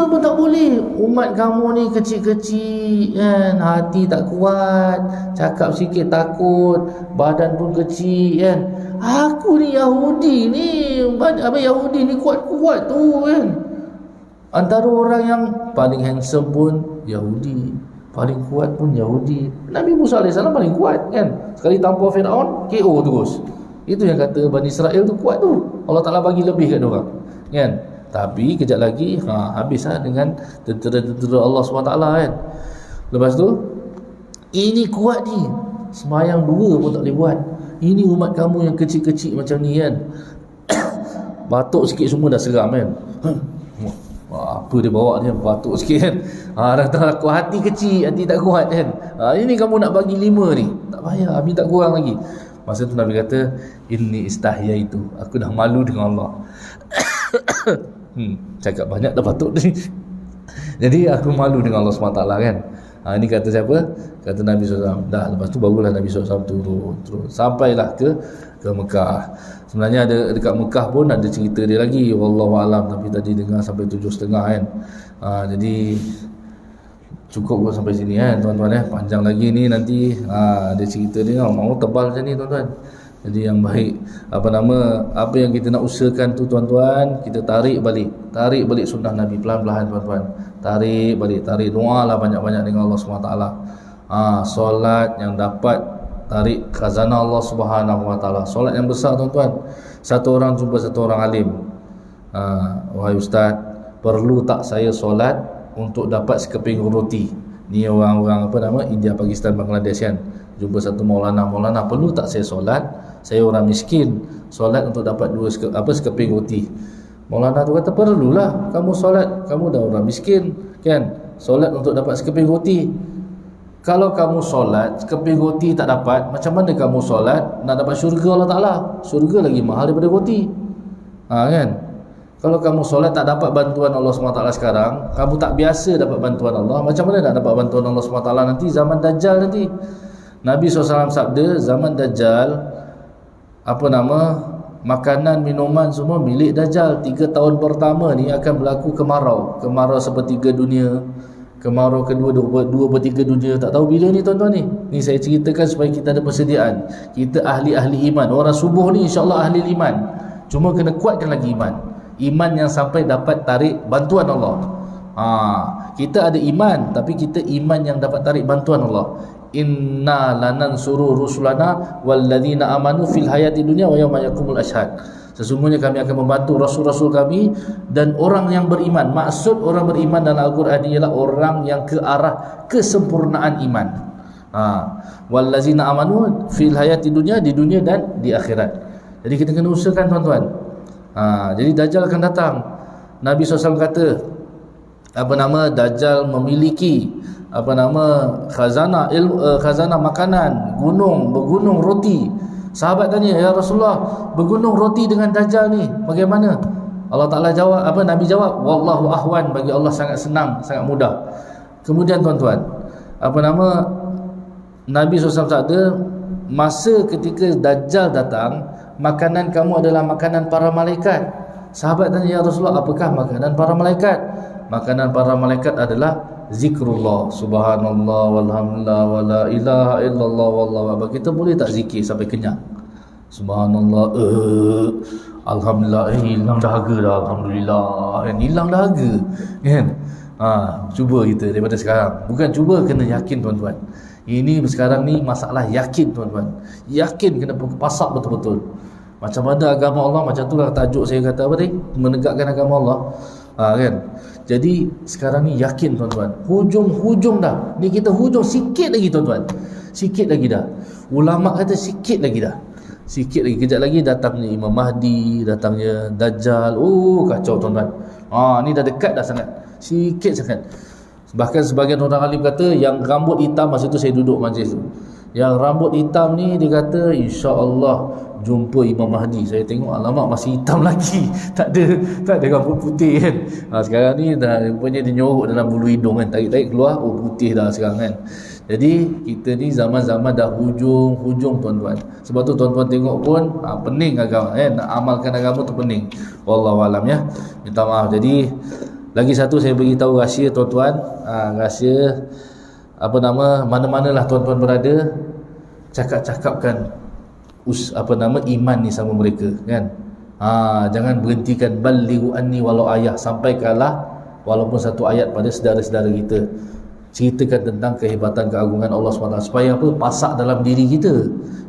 pun tak boleh. Umat kamu ni kecil-kecil, kan, hati tak kuat, cakap sikit takut, badan pun kecil, kan. Aku ni Yahudi ni, Yahudi ni kuat-kuat tu, kan. Antara orang yang paling handsome pun Yahudi, paling kuat pun Yahudi. Nabi Musa AS paling kuat, kan. Sekali tampar Fir'aun, KO terus. Itu yang kata Bani Israel tu kuat tu. Allah Ta'ala bagi lebih kat diorang, kan. Tapi kejap lagi habislah dengan tentera-tentera Allah SWT, kan. Lepas tu ini kuat ni, sembahyang 2 pun tak boleh buat. Ini umat kamu yang kecil-kecil macam ni, kan. Batuk sikit semua dah seram, kan. Apa dia bawa ni, batuk sikit, kan. Dah kuat, hati kecil, hati tak kuat, kan. Ini kamu nak bagi 5 ni, tak payah, minta kurang lagi. Masa tu Nabi kata, inni istahya itu, aku dah malu dengan Allah. Cakap banyak dah batuk ni. Jadi aku malu dengan Allah SWT, kan. Ini kata siapa? Kata Nabi SAW. Dah, lepas tu barulah Nabi SAW turun sampailah ke Mekah. Sebenarnya ada dekat Mekah pun ada cerita dia lagi, wallahualam, tapi tadi dengar sampai 7.30, kan. Jadi cukup pun sampai sini, kan, tuan-tuan, panjang lagi ni nanti ada cerita dia, mau tebal macam ni, tuan-tuan. Jadi yang baik, apa yang kita nak usahakan tu, tuan-tuan, kita tarik balik sunnah Nabi pelan-pelan, tuan-tuan. Tarik balik, doalah banyak-banyak dengan Allah SWT. Solat yang dapat tarik khazanah Allah Subhanahu Wa Ta'ala. Solat yang besar, tuan-tuan. Satu orang jumpa satu orang alim. Wahai ustaz, perlu tak saya solat untuk dapat sekeping roti? Ni orang-orang India, Pakistan, Bangladesh, kan. Jumpa satu maulana, perlu tak saya solat? Saya orang miskin, solat untuk dapat sekeping roti. Maulana tu kata, perlulah kamu solat, kamu dah orang miskin, kan. Solat untuk dapat sekeping roti. Kalau kamu solat sekeping roti tak dapat, macam mana kamu solat nak dapat syurga Allah Ta'ala? Syurga lagi mahal daripada roti, kan. Kalau kamu solat tak dapat bantuan Allah SWT sekarang, kamu tak biasa dapat bantuan Allah, macam mana nak dapat bantuan Allah SWT nanti zaman Dajjal nanti? Nabi SAW sabda, zaman Dajjal, makanan, minuman semua milik Dajjal. 3 tahun pertama ni akan berlaku kemarau sepertiga dunia, kemarau kedua 2/3 dunia. Tak tahu bila ni tuan-tuan ni. Ni saya ceritakan supaya kita ada persediaan. Kita ahli-ahli iman. Orang subuh ni insya-Allah ahli iman. Cuma kena kuatkan lagi iman yang sampai dapat tarik bantuan Allah. Kita ada iman, tapi kita iman yang dapat tarik bantuan Allah. Inna lanansuru rusulana walladzina amanu fil hayati dunya wa yauma yaqumul ashhad. Sesungguhnya kami akan membantu rasul-rasul kami dan orang yang beriman. Maksud orang beriman dalam Al-Quran ialah orang yang ke arah kesempurnaan iman. Wallazina amanu fil hayati dunya, di dunia dan di akhirat. Jadi kita kena usahakan tuan-tuan. Jadi Dajjal akan datang. Nabi SAW kata Dajjal memiliki khazanah khazanah makanan, bergunung roti. Sahabat tanya, ya Rasulullah, bergunung roti dengan Dajjal ni bagaimana? Allah Ta'ala jawab, Nabi jawab, wallahu ahwan, bagi Allah sangat senang, sangat mudah. Kemudian tuan-tuan, Nabi SAW kata, masa ketika Dajjal datang, makanan kamu adalah makanan para malaikat. Sahabat tanya, ya Rasulullah, apakah makanan para malaikat? Makanan para malaikat adalah zikrullah, subhanallah, walhamdulillah, wala ilaha illallah, wallahu akbar. Kita boleh tak zikir sampai kenyang? Subhanallah, alhamdulillah, hilang dahaga dah, alhamdulillah, hilang dahaga, kan? Cuba kita daripada sekarang. Bukan cuba, kena yakin tuan-tuan. Ini sekarang ni masalah yakin tuan-tuan. Yakin kena pasak betul-betul. Macam mana agama Allah, macam itulah tajuk saya kata menegakkan agama Allah. Kan? Jadi sekarang ni yakin tuan-tuan. Hujung dah. Ni kita hujung sikit lagi tuan-tuan. Sikit lagi dah. Ulama kata sikit lagi dah. Sikit lagi, kejap lagi datangnya Imam Mahdi, datangnya Dajjal. Kacau tuan-tuan. Ni dah dekat dah sangat. Sikit sangat. Bahkan sebagian orang alim kata yang rambut hitam, masa tu saya duduk majlis tu, yang rambut hitam ni dia kata insya-Allah jumpa Imam Mahdi. Saya tengok alamak masih hitam lagi. Tak ada rambut putih kan. Sekarang ni dah rupanya dia nyorok dalam bulu hidung kan, tarik-tarik keluar, putih dah sekarang kan. Jadi kita ni zaman-zaman dah hujung tuan-tuan. Sebab tu tuan-tuan tengok pun pening agama nak amalkan agama tu pening. Wallahu alam ya. Minta maaf. Jadi lagi satu saya beritahu rahsia tuan-tuan. Rahsia mana-manalah tuan-tuan berada, cakap-cakapkan iman ni sama mereka kan. Jangan berhentikan balighu anni walau ayah, sampaikanlah walaupun satu ayat pada saudara-saudara kita. Ceritakan tentang kehebatan keagungan Allah SWT supaya pasak dalam diri kita.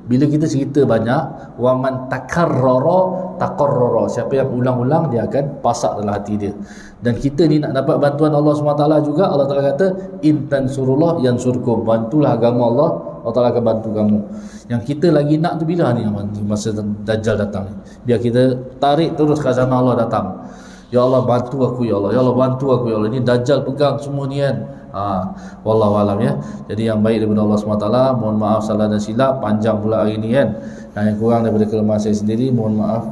Bila kita cerita banyak, waman takarrara, siapa yang ulang-ulang dia akan pasak dalam hati dia. Dan kita ni nak dapat bantuan Allah SWT juga. Allah Ta'ala kata intan surullah yansurkum, bantulah agama Allah, Allah Ta'ala akan bantu kamu. Yang kita lagi nak tu bila ni masa Dajjal datang, biar kita tarik terus khazanah Allah datang. Ya Allah bantu aku, ya Allah, ya Allah bantu aku, ya Allah. Ini Dajjal pegang semua ni kan. Wallahu alam ya. Jadi yang baik daripada Allah SWT, mohon maaf salah dan silap, panjang pula hari ni kan. Yang kurang daripada kelemahan saya sendiri, mohon maaf.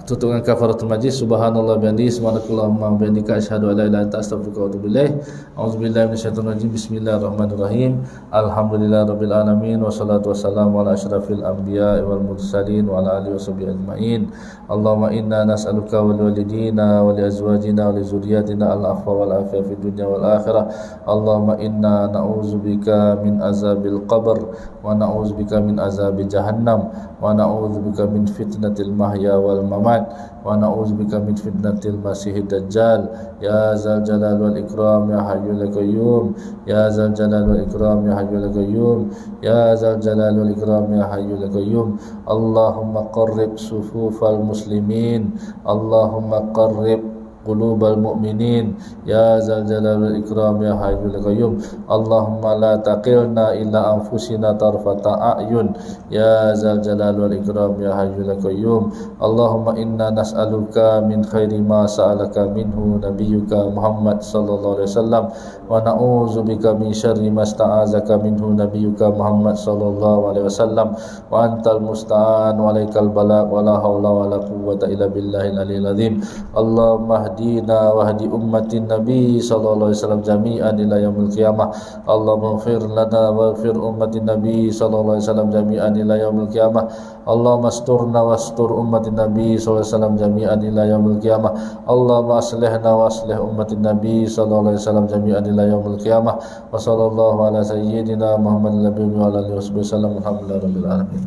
Tutup dengan kafaratul majlis. Subhanallah bihamdihi, subhanakallahumma wa bihamdika, asyhadu an la ilaha illa anta, astaghfiruka wa atubu ilaik. A'udzubillahi minasyaitonir rajim. Bismillahirrahmanirrahim. Alhamdulillahirabbil alamin, wassalatu wassalamu ala asyrafil anbiya'i wal mursalin wa ala alihi washabbihi ajmain. Allahumma inna nas'aluka wa liwalidina wa li azwajina wa li dzurriyyatina al-afwa wal afiyah fid dunya wal akhirah. Allahumma inna na'udzubika min azabil qabr wa na'udzubika min azabi jahannam wa na'udzubika min fitnatil mahya wal mamat wa na'udzubika min fitnatil masiihid dajjal. Ya zal jalal wal ikram ya hayyul qayyum, ya zal jalal wal ikram ya hayyul qayyum, ya zal jalal wal ikram ya hayyul qayyum. Allahumma qarrib sufufal muslimin, Allahumma qarrib qulubal mu'minin ya zal jalali wal ikram ya hayyul qayyum. Allahumma la taqilna illa anfusina tarfata a'yun ya zal jalali wal ikram ya hayyul qayyum. Allahumma inna nas'aluka min khairi ma sa'alaka minhu nabiyyuka Muhammad sallallahu alaihi wasallam wa na'udzubika min syarri ma sta'azaka minhu nabiyyuka Muhammad sallallahu alaihi wasallam wa antal musta'an wa alaikal balagh wa la haula wa la quwwata illa billahil aliyyil azim. Allahumma hdina wa hdi ummatin nabi sallallahu alaihi wasallam jami'an ila yaumil qiyamah. Allahumma ighfir lana wa ighfir ummatin nabi sallallahu alaihi wasallam jami'an ila yaumil qiyamah. Allahumma asturna wastur ummatin nabi sallallahu alaihi wasallam jami'an ila yaumil qiyamah. Allahumma aslihna wa aslih ummatin nabi sallallahu alaihi wasallam jami'an ila yaumil qiyamah. Wa sallallahu ala sayyidina Muhammad nabiyyi wa ala alihi wasallam. Alhamdulillahirabbil alamin.